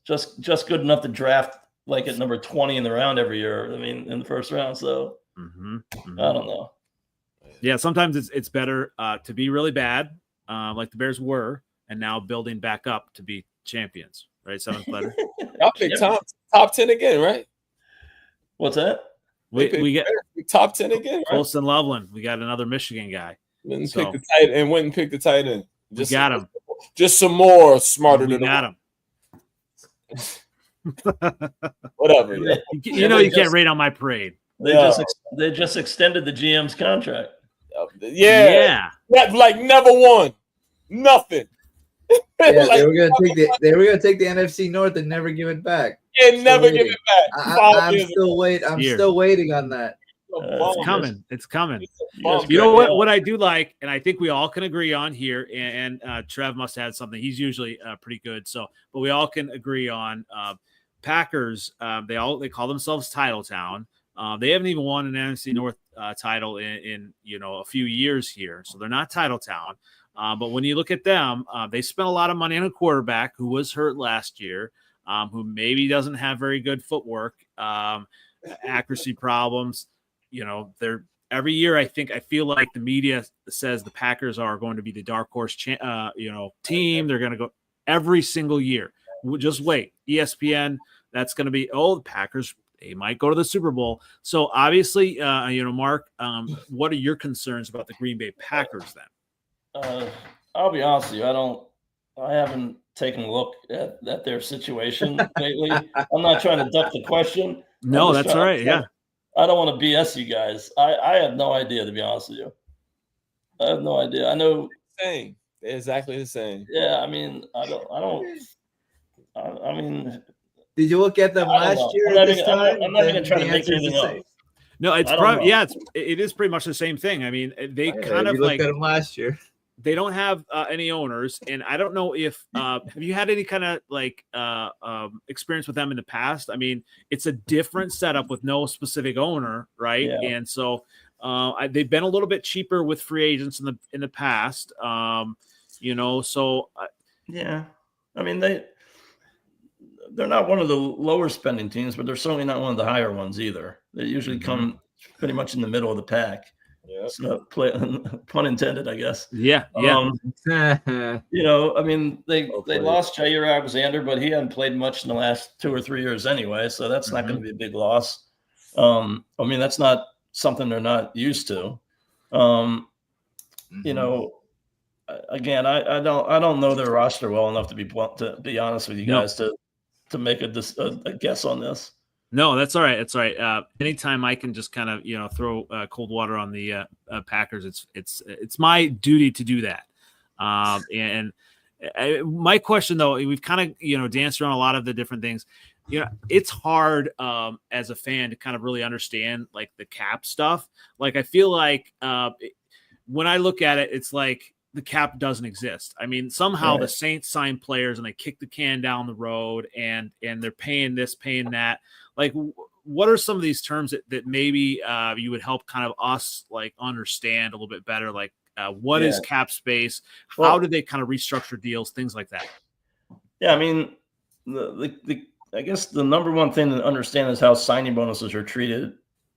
Just good enough to draft like at number 20 in the round every year. I mean, in the first round. So I don't know. Yeah, sometimes it's better to be really bad, like the Bears were, and now building back up to be champions. Right, 7th letter. Y'all pick top 10 again, right? What's that? We get top 10 again. Right? Colston Loveland. We got another Michigan guy. Went and picked the tight end. We got him. Just some more smarter than got him. Whatever. You can't rate on my parade. They just extended the GM's contract. Yeah. Like never won. Nothing. Yeah, they were gonna take the NFC North and never give it back. And never give it back. I'm still waiting on that. It's coming. You know what I do like, and I think we all can agree on here, and Trev must have had something. He's usually pretty good. But we all can agree on Packers. They call themselves Title Town. They haven't even won an NFC North title in a few years here, so they're not Title Town. But when you look at them, they spent a lot of money on a quarterback who was hurt last year, who maybe doesn't have very good footwork, accuracy problems. They're every year. I feel like the media says the Packers are going to be the dark horse, team. They're going to go every single year. Just wait. ESPN. That's going to be the Packers. They might go to the Super Bowl. So obviously, Mark, what are your concerns about the Green Bay Packers then? I'll be honest with you. I haven't taken a look at their situation lately. I'm not trying to duck the question. No, that's all right. Yeah. I don't want to BS you guys. I have no idea, to be honest with you. I have no idea. I know. Same. They're exactly the same. Yeah. I mean, did you look at them last year? I'm not even trying to make anything up. No, it's probably it is pretty much the same thing. I mean, they kind of looked at them last year. They don't have any owners, and I don't know if have you had any kind of experience with them in the past? I mean, it's a different setup with no specific owner, right? Yeah. And so they've been a little bit cheaper with free agents in the past, yeah. I mean, they're not one of the lower spending teams, but they're certainly not one of the higher ones either. They usually come pretty much in the middle of the pack. Yeah. So pun intended, I guess. Yeah. I mean, they lost Jair Alexander, but he hadn't played much in the last 2 or 3 years anyway, so that's not going to be a big loss. I mean, that's not something they're not used to. Again, I don't know their roster well enough to be honest with you guys to make a guess on this. No, that's all right. That's all right. Anytime I can just kind of throw cold water on the Packers, it's my duty to do that. My question though, we've kind of danced around a lot of the different things. it's hard as a fan to kind of really understand like the cap stuff. Like I feel like when I look at it, it's like the cap doesn't exist. I mean, somehow the Saints sign players and they kick the can down the road and they're paying this, paying that. Like, what are some of these terms that maybe you would help kind of us like understand a little bit better? Like, what is cap space? How do they kind of restructure deals? Things like that. Yeah, I mean, I guess the number one thing to understand is how signing bonuses are treated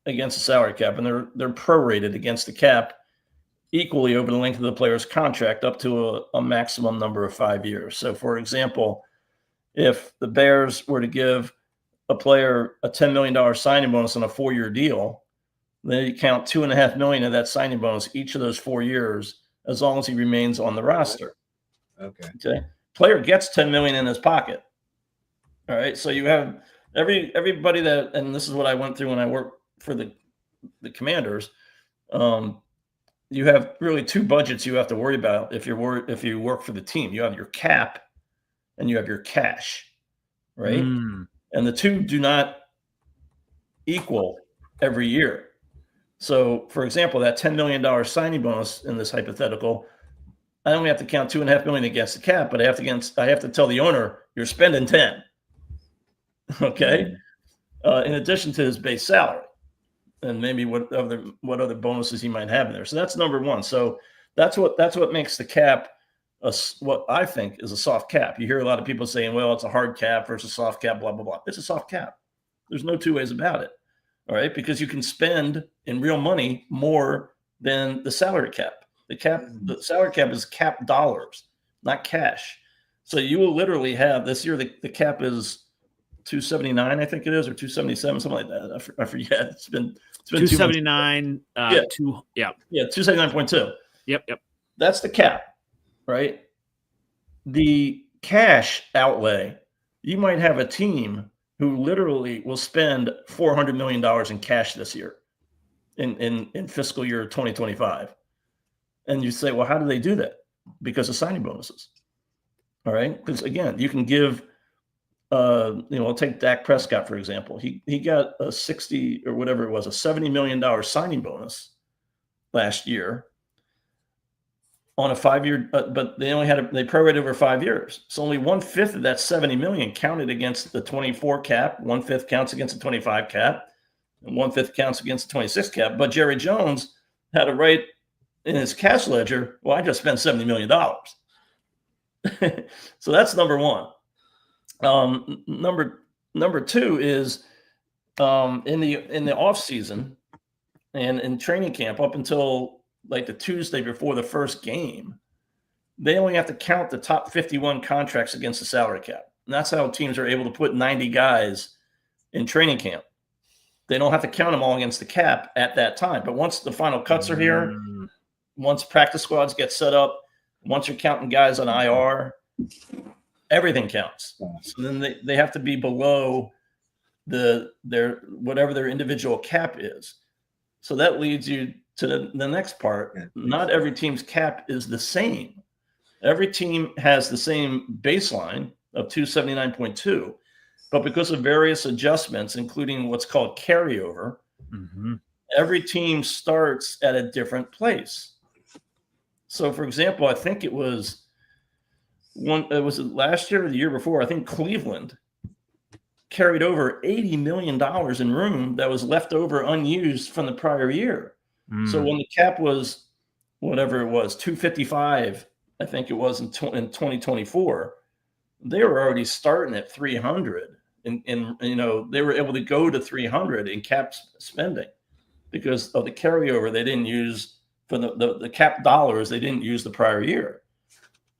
against the salary cap, and they're prorated against the cap equally over the length of the player's contract up to a maximum number of 5 years. So, for example, if the Bears were to give a player a $10 million signing bonus on a 4-year deal, they count $2.5 million of that signing bonus each of those 4 years as long as he remains on the roster. Okay. Player gets $10 million in his pocket. All right. So you have everybody that, and this is what I went through when I worked for the Commanders. You have really two budgets you have to worry about if you work for the team. You have your cap and you have your cash, right? And the two do not equal every year. So, for example, that $10 million signing bonus in this hypothetical, I only have to count $2.5 million against the cap, but I have to tell the owner you're spending 10. Okay, in addition to his base salary, and maybe what other bonuses he might have in there. So that's number one. So that's what makes the cap what I think is a soft cap. You hear a lot of people saying, well, it's a hard cap versus soft cap, blah, blah, blah. It's a soft cap. There's no two ways about it. All right. Because you can spend in real money more than the salary cap. The salary cap is cap dollars, not cash. So you will literally have this year, the cap is 279, I think it is, or 277, something like that. I forget. It's been 279. 279.2. Yep. That's the cap. Right? The cash outlay, you might have a team who literally will spend $400 million in cash this year in fiscal year 2025. And you say, well, how do they do that? Because of signing bonuses. All right? Because again, you can give, I'll take Dak Prescott, for example. He got a 60 or whatever it was, a $70 million signing bonus last year on a 5-year, but they prorated over 5 years. So only 1/5 of that 70 million counted against the 24 cap, 1/5 counts against the 25 cap, and 1/5 counts against the 26 cap. But Jerry Jones had to write in his cash ledger, well, I just spent $70 million. So that's number one. Number two is in the off season and in training camp up until like the Tuesday before the first game, they only have to count the top 51 contracts against the salary cap. And that's how teams are able to put 90 guys in training camp. They don't have to count them all against the cap at that time. But once the final cuts are here, once practice squads get set up, once you're counting guys on IR, everything counts. So then they have to be below their whatever their individual cap is. So that leads you to the next part. Not every team's cap is the same. Every team has the same baseline of 279.2, but because of various adjustments, including what's called carryover, every team starts at a different place. So, for example, I think it was last year or the year before, I think Cleveland carried over $80 million in room that was left over unused from the prior year. So when the cap was whatever it was, 255, I think it was in 2024, they were already starting at 300, and they were able to go to 300 in cap spending because of the carryover they didn't use for the cap dollars they didn't use the prior year.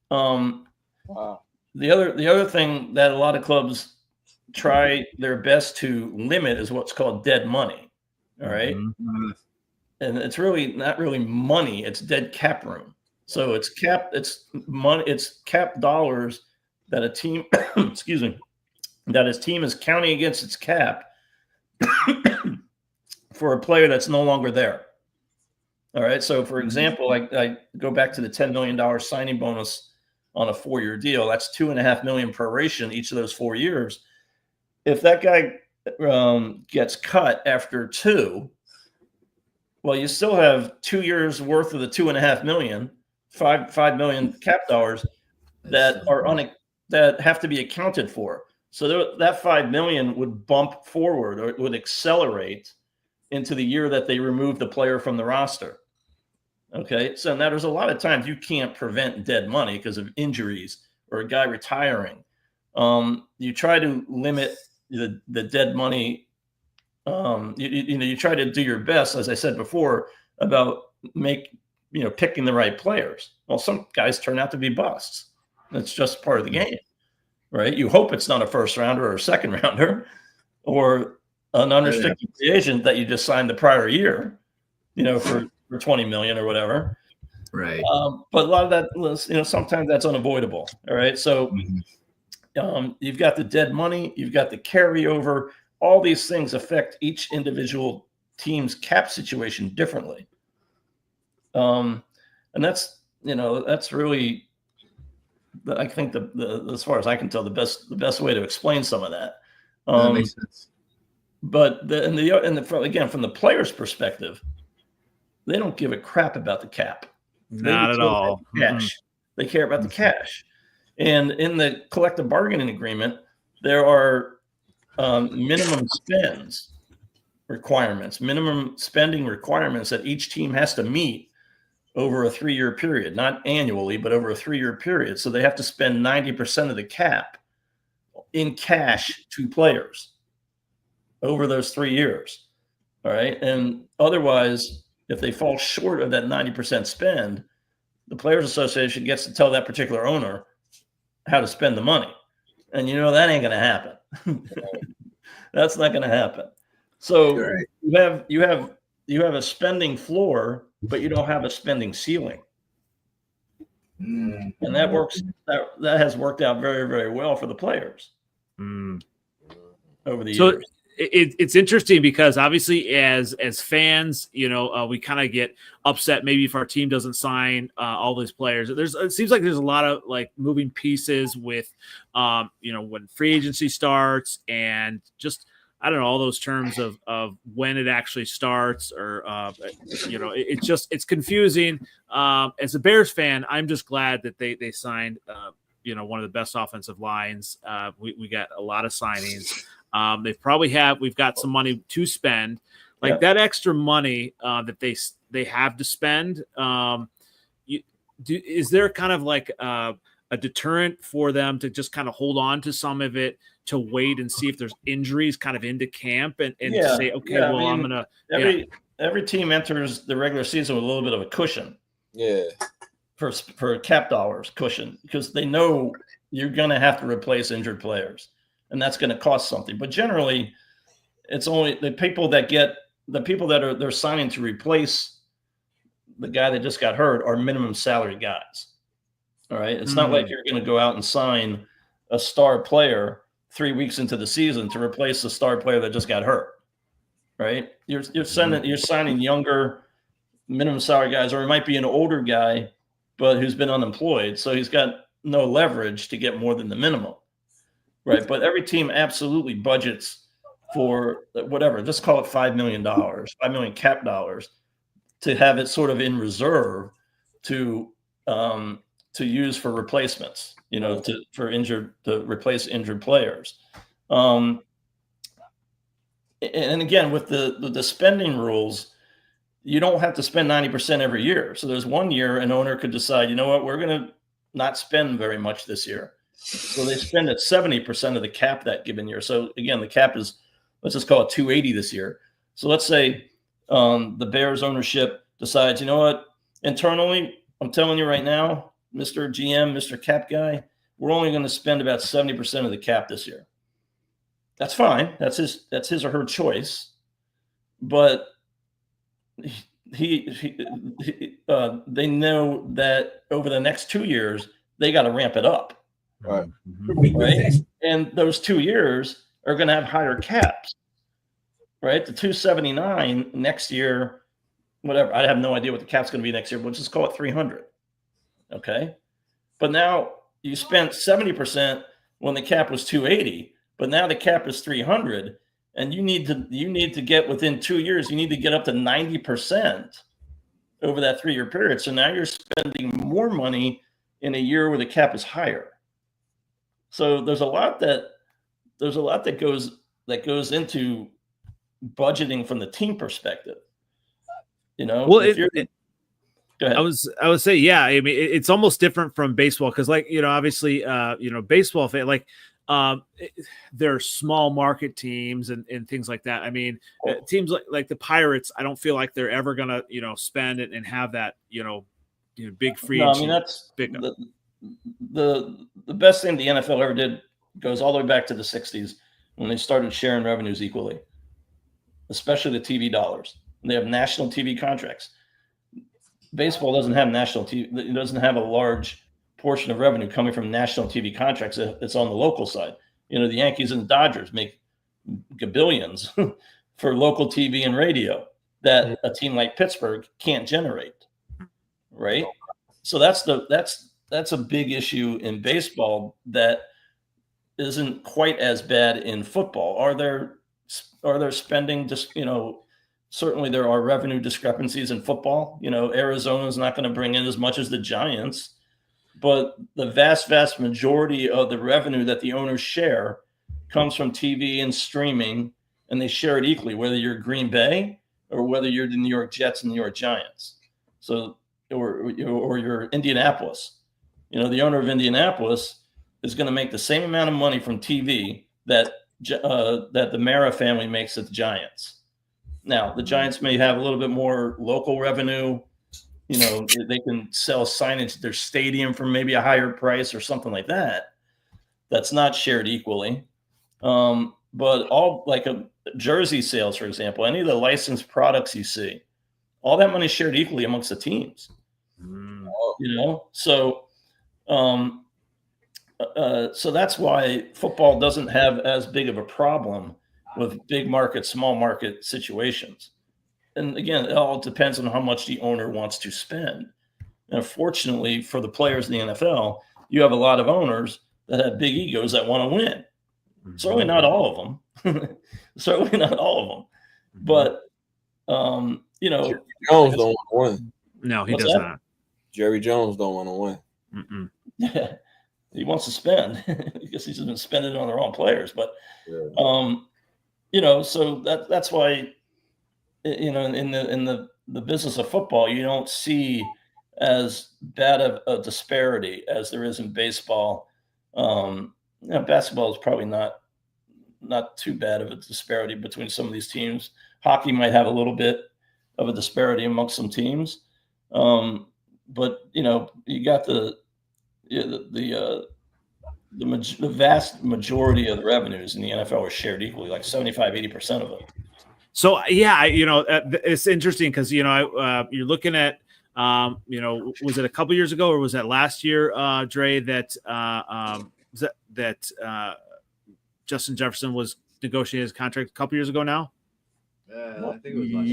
Wow. The other thing that a lot of clubs try their best to limit is what's called dead money. All right. And it's really not really money, it's dead cap room. So it's money, it's cap dollars that a team that his team is counting against its cap for a player that's no longer there. All right. So for example, I go back to the $10 million signing bonus on a 4-year deal. That's $2.5 million proration each of those 4 years. if that guy gets cut after 2, well, you still have 2 years worth of the $2.5 million, $5 million cap dollars that that have to be accounted for. So that $5 million would bump forward, or it would accelerate into the year that they remove the player from the roster. Okay, so now there's a lot of times you can't prevent dead money because of injuries or a guy retiring. You try to limit the dead money. You try to do your best, as I said before, about picking the right players. Well, some guys turn out to be busts. That's just part of the game, right? You hope it's not a first rounder or a second rounder or an unrestricted free agent that you just signed the prior year, for 20 million or whatever. Right. But a lot of that, sometimes that's unavoidable. All right. So you've got the dead money, you've got the carryover. All these things affect each individual team's cap situation differently. And that's really, I think the as far as I can tell, the best way to explain some of that. That makes sense. But again, from the player's perspective, they don't give a crap about the cap. Not at all. Cash. They care about the cash. And in the collective bargaining agreement, there are minimum spending requirements that each team has to meet over a 3-year period, not annually, but over a 3-year period. So they have to spend 90% of the cap in cash to players over those 3 years. All right. And otherwise, if they fall short of that 90% spend, the Players Association gets to tell that particular owner how to spend the money. And that ain't going to happen. That's not going to happen. So right. you have a spending floor, but you don't have a spending ceiling. And that that has worked out very, very well for the players over the years. It's interesting because obviously as fans, we kind of get upset maybe if our team doesn't sign all these players. It seems like there's a lot of moving pieces with, when free agency starts and just, I don't know, all those terms of when it actually starts or, it's confusing. As a Bears fan, I'm just glad that they signed, one of the best offensive lines. We got a lot of signings. We've got some money to spend, that extra money that they have to spend. Is there kind of a deterrent for them to just kind of hold on to some of it to wait and see if there's injuries kind of into camp and to say, okay, I'm going to, every team enters the regular season with a little bit of a cushion. Yeah. For cap dollars cushion, because they know you're going to have to replace injured players. And that's going to cost something. But generally, it's only the people that they're signing to replace the guy that just got hurt are minimum salary guys. All right. It's not like you're going to go out and sign a star player 3 weeks into the season to replace the star player that just got hurt. Right. You're signing younger minimum salary guys, or it might be an older guy, but who's been unemployed. So he's got no leverage to get more than the minimum. Right. But every team absolutely budgets for whatever, just call it $5 million, $5 million cap dollars to have it sort of in reserve to use for replacements, to replace injured players. And again, with the spending rules, you don't have to spend 90% every year. So there's 1 year an owner could decide, we're going to not spend very much this year. So they spend at 70% of the cap that given year. So again, the cap is, let's just call it 280 this year. So let's say the Bears ownership decides, internally, I'm telling you right now, Mr. GM, Mr. Cap guy, we're only going to spend about 70% of the cap this year. That's fine. That's his or her choice. But they know that over the next 2 years, they got to ramp it up. Right. And those 2 years are going to have higher caps, right? The 279 next year, whatever. I have no idea what the cap's going to be next year, but let's just call it 300. Okay. But now you spent 70% when the cap was 280. But now the cap is 300, and you need to get within 2 years. You need to get up to 90% over that 3-year period. So now you're spending more money in a year where the cap is higher. So there's a lot that goes into budgeting from the team perspective. Well, go ahead. I would say, yeah. I mean, it's almost different from baseball because, like, obviously, baseball they're small market teams and things like that. I mean, teams like the Pirates, I don't feel like they're ever gonna spend it and have that big free. No, I mean that's big. The best thing the NFL ever did goes all the way back to the 60s when they started sharing revenues equally, especially the TV dollars. They have national TV contracts. Baseball doesn't have national TV. It doesn't have a large portion of revenue coming from national TV contracts. It's on the local side. The Yankees and the Dodgers make billions for local TV and radio that a team like Pittsburgh can't generate, right? So that's a big issue in baseball that isn't quite as bad in football. Are there spending certainly there are revenue discrepancies in football. Arizona's not going to bring in as much as the Giants, but the vast majority of the revenue that the owners share comes from TV and streaming, and they share it equally, whether you're Green Bay or whether you're the New York Jets and New York Giants. So, or you're Indianapolis. The owner of Indianapolis is going to make the same amount of money from TV that the Mara family makes at the Giants. Now, the Giants may have a little bit more local revenue. They can sell signage at their stadium for maybe a higher price or something like that. That's not shared equally. But all like jersey sales, for example, any of the licensed products you see, all that money is shared equally amongst the teams. So that's why football doesn't have as big of a problem with big market, small market situations. And again, it all depends on how much the owner wants to spend. And unfortunately for the players in the NFL, you have a lot of owners that have big egos that want to win. Mm-hmm. Certainly not all of them. Certainly not all of them. But, Jerry Jones don't want to win. No, he does not. Jerry Jones don't want to win. Mm-mm. Yeah, he wants to spend because he's been spending on the wrong players. But, so that's why, in the business of football, you don't see as bad of a disparity as there is in baseball. Basketball is probably not too bad of a disparity between some of these teams. Hockey might have a little bit of a disparity amongst some teams. But you got the vast majority of the revenues in the NFL are shared equally, like 75-80% of it. So yeah, it's interesting because you're looking at was it a couple years ago or was that last year, Dre, that Justin Jefferson was negotiating his contract a couple years ago now? I think it was last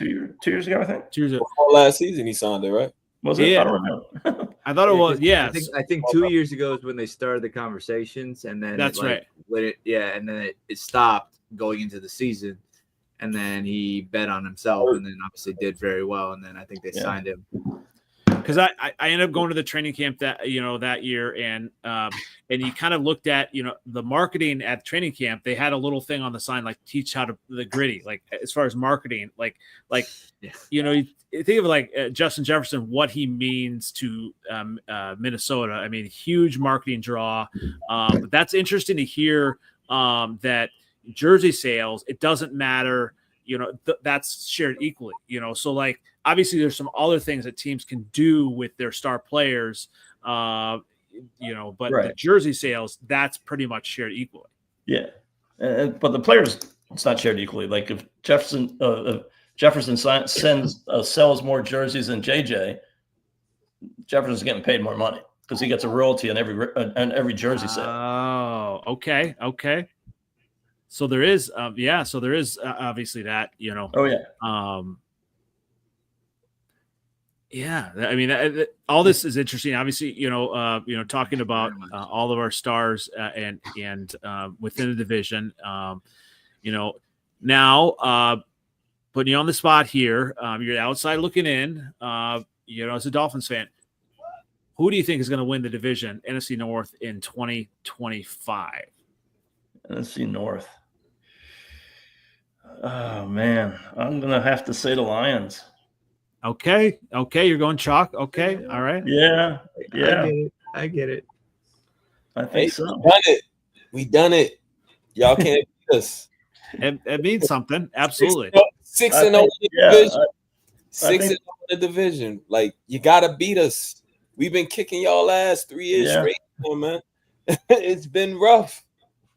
year. 2 years ago, I think. 2 years ago. Last season he signed it, right? Was it? Yeah. I don't remember. I thought it was. Yeah, I think 2 years ago is when they started the conversations, and then that's right. And then it stopped going into the season, and then he bet on himself, and then obviously did very well, and then I think they signed him. Because I ended up going to the training camp that year, and you kind of looked at the marketing at training camp. They had a little thing on the sign like teach how to the gritty, like as far as marketing, you think of like Justin Jefferson, what he means to Minnesota. I mean, huge marketing draw. But that's interesting to hear that jersey sales. It doesn't matter. That's shared equally. So like obviously there's some other things that teams can do with their star players. But the jersey sales, that's pretty much shared equally. Yeah, but the players, it's not shared equally. Like if Jefferson sells more jerseys than JJ, Jefferson's getting paid more money because he gets a royalty on every jersey sale. Oh, okay. So there is, obviously that, Oh yeah. Yeah, I mean, all this is interesting. Obviously, talking about all of our stars and within the division. Now putting you on the spot here. You're outside looking in. As a Dolphins fan, who do you think is going to win the division, NFC North, in 2025? NFC North. Oh man, I'm gonna have to say the Lions. Okay, you're going chalk. Okay, all right. Yeah. I get it. I think so. We done it. Y'all can't beat us. It means something. Absolutely. 6-0 in the division. 6-0 in the division. Like, you gotta beat us. We've been kicking y'all ass 3 years straight, man. It's been rough.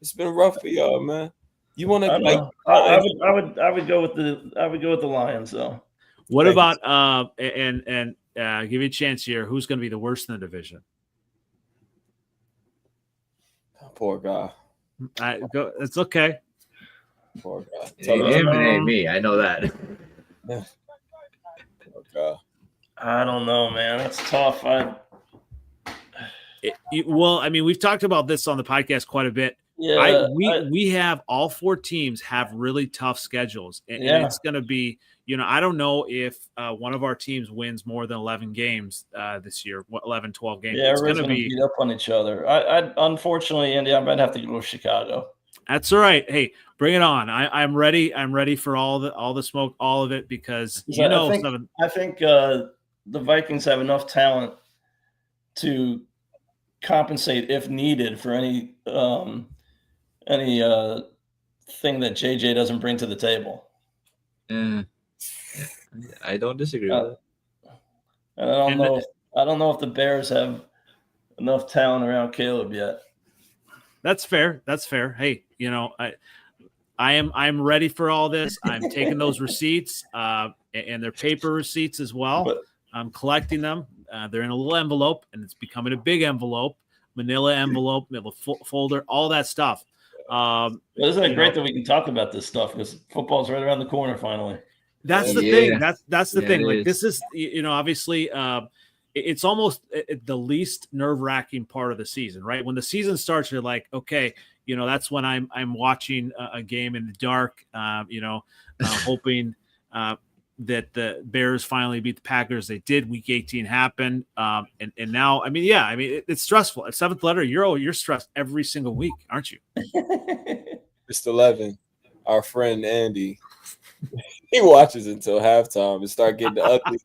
It's been rough for y'all, man. You want to like? I would go with the Lions though. What about and give you a chance here? Who's going to be the worst in the division? Poor guy. It's okay. Poor guy. Him and ain't me. I know that. Poor guy. I don't know, man. That's tough. Well, I mean, we've talked about this on the podcast quite a bit. Yeah, we have all 4 teams have really tough schedules, and it's going to be, I don't know if one of our teams wins more than 11 games this year, 11, 12 games. Yeah, it's going to be beat up on each other. I unfortunately, Andy, I might have to go with Chicago. That's all right. Hey, bring it on. I'm ready. I'm ready for all the smoke, all of it, because I think the Vikings have enough talent to compensate if needed for any thing that JJ doesn't bring to the table. I don't disagree with that. And I don't know if the Bears have enough talent around Caleb yet. That's fair. Hey, I'm ready for all this. I'm taking those receipts and their paper receipts as well. I'm collecting them. They're in a little envelope, and it's becoming a big envelope, manila envelope, folder, all that stuff. Isn't it great that we can talk about this stuff, because football's right around the corner finally? That's the thing. That's the thing. Like, this is, obviously, it's almost the least nerve-wracking part of the season, right? When the season starts, you're like, okay, that's when I'm watching a game in the dark, hoping that the Bears finally beat the Packers. They did. Week 18 happened, and now, it's stressful. At 7th letter, you're stressed every single week, aren't you? Mr. 11, our friend Andy, he watches until halftime and start getting the ugly.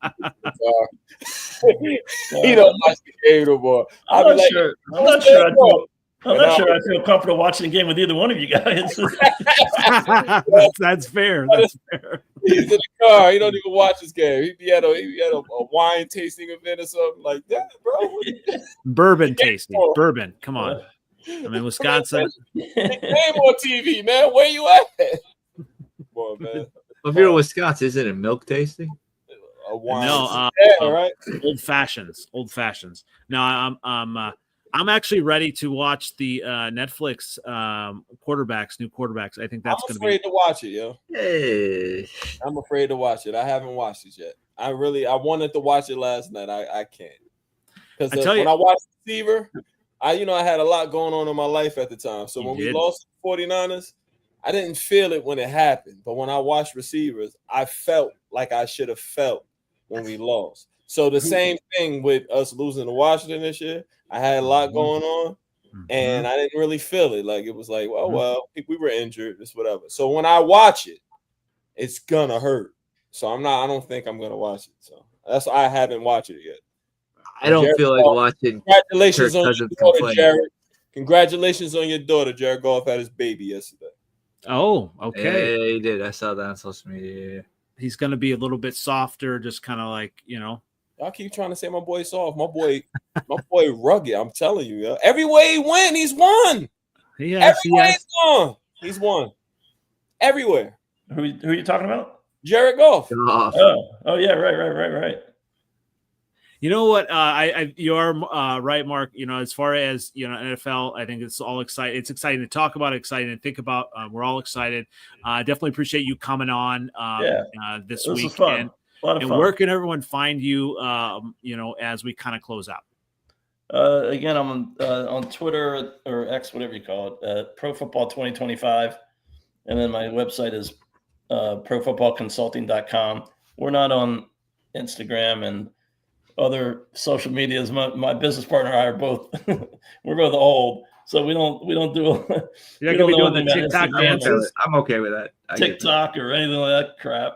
He don't watch the game no more. I'm not sure I feel comfortable watching the game with either one of you guys. That's fair. That's fair. He's in the car. He don't even watch his game. He be at a wine tasting event or something like that, bro. Bourbon tasting. Bourbon. Come on. I'm in Wisconsin. Game on TV, man. Where you at? Come on, man. If you're in Wisconsin, isn't it milk tasting? A wine. No, right. Old fashions. No, I'm actually ready to watch the Netflix new quarterbacks. I think that's going to be. I'm afraid to watch it, yo. Hey. I'm afraid to watch it. I haven't watched it yet. I wanted to watch it last night. I can't. Because when I watched Receiver, I had a lot going on in my life at the time. So when we lost the 49ers, I didn't feel it when it happened. But when I watched Receivers, I felt like I should have felt when we lost. So the same thing with us losing to Washington this year. I had a lot going on, and I didn't really feel it. Like, it was like, well, we were injured. It's whatever. So when I watch it, it's gonna hurt. So I don't think I'm gonna watch it. So that's why I haven't watched it yet. I don't feel like watching. Congratulations on your daughter, Jared. Congratulations on your daughter. Jared Goff had his baby yesterday. Oh, okay. Yeah, he did. I saw that on social media. He's going to be a little bit softer, just kind of like, I keep trying to say my boy soft. My boy rugged. I'm telling you, yo. Everywhere he went, he's won. Everywhere he's gone, he's won. Everywhere. Who are you talking about? Jared Goff. Oh yeah, right. You know what? You are right, Mark. As far as NFL, I think it's all exciting. It's exciting to talk about, exciting to think about. We're all excited. Definitely appreciate you coming on this week. A lot of And fun. where can everyone find you, as we kind of close out? Again, I'm on Twitter or X, whatever you call it, Pro Football 2025. And then my website is profootballconsulting.com. We're not on Instagram and other social medias. My business partner and I are both we're both old, so we don't do. You're gonna be doing the TikTok dances. I'm okay with that. TikTok or anything like that crap.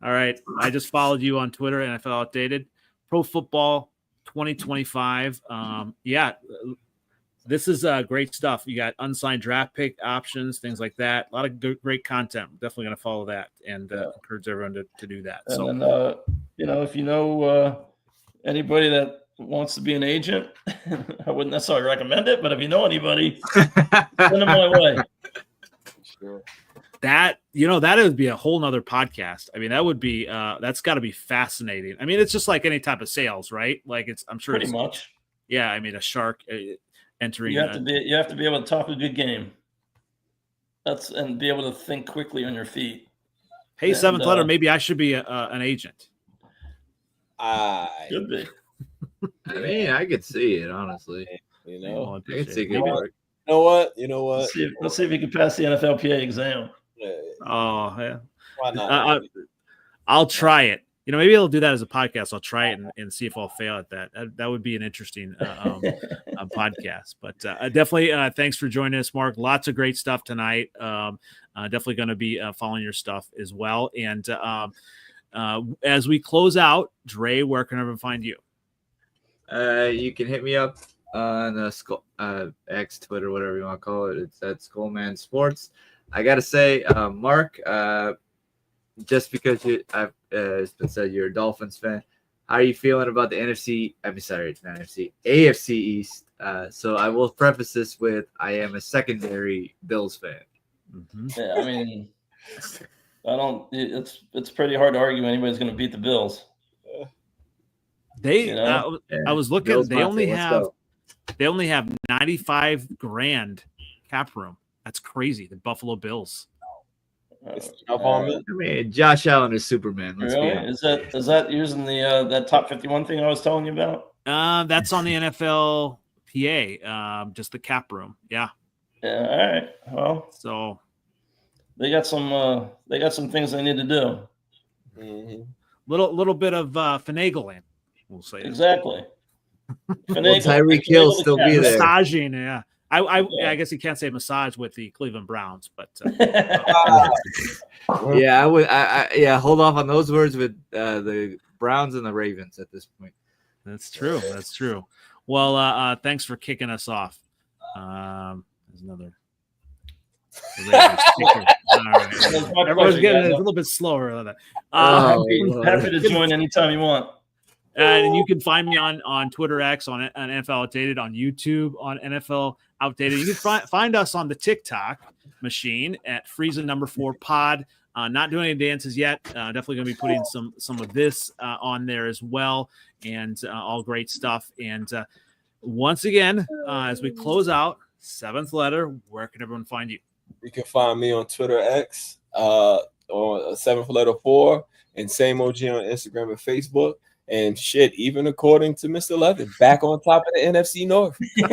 All right, I just followed you on Twitter, NFLOutdated, Pro Football 2025. This is great stuff. You got unsigned draft pick options, things like that. A lot of great content. Definitely going to follow that and encourage everyone to do that. And then, if you know anybody that wants to be an agent, I wouldn't necessarily recommend it, but if you know anybody, send them my way. Sure. That would be a whole nother podcast. I mean, that would be that's got to be fascinating. I mean, it's just like any type of sales, right? Like I'm sure pretty much. Yeah, I mean, a shark entering. You have to be able to talk a good game. And be able to think quickly on your feet. Hey, seventh letter. Maybe I should be an agent. Should be. I mean, I could see it, honestly. I could see good work. You know what? Let's see if you can pass the NFLPA exam. Oh, yeah. Why not? I'll try it. Maybe I'll do that as a podcast. I'll try it and see if I'll fail at that. That would be an interesting podcast. But definitely, thanks for joining us, Mark. Lots of great stuff tonight. Definitely going to be following your stuff as well. And as we close out, Dre, where can everyone find you? You can hit me up on X, Twitter, whatever you want to call it. It's at Skullman Sports. I got to say, Mark, just because it's been said you're a Dolphins fan, how are you feeling about the AFC East? So I will preface this with I am a secondary Bills fan. Mm-hmm. Yeah, I mean, it's pretty hard to argue anybody's going to beat the Bills. I was looking. Bills they only have 95 grand cap room. That's crazy. The Buffalo Bills. I mean, Josh Allen is Superman. Let's be honest. Is that using the that top 51 thing I was telling you about? That's on the NFLPA. Just the cap room. Yeah. Yeah. All right. Well, so they got some things they need to do. Mm-hmm. Little bit of finagling. We'll say exactly. Tyreek Hill still be there. Massaging. Yeah. I guess you can't say massage with the Cleveland Browns, but yeah, I would. Hold off on those words with the Browns and the Ravens at this point. That's true. Well, thanks for kicking us off. There's another. All right. Everyone's getting a little bit slower on that. Happy to join anytime you want. And you can find me on Twitter X, on NFLOutdated, on YouTube, on NFLOutdated. You can find us on the TikTok machine at Freezin 4 Pod. Not doing any dances yet. Definitely going to be putting some of this on there as well, and all great stuff. And once again, as we close out, seventh letter, where can everyone find you? You can find me on Twitter X, on 7th letter 4, and same OG on Instagram and Facebook. And shit, even according to Mr. Levin, back on top of the NFC North. You're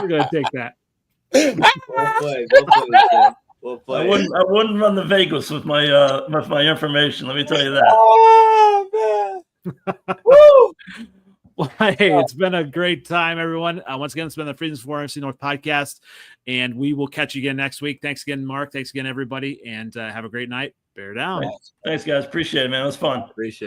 gonna take that. We'll play. I wouldn't run the Vegas with my information. Let me tell you that. Oh man! Woo! Well, hey, it's been a great time, everyone. Once again, it's been the Freezin 4 NFC North podcast, and we will catch you again next week. Thanks again, Mark. Thanks again, everybody, and have a great night. Bear down. Thanks, guys. Appreciate it, man. It was fun. Appreciate it.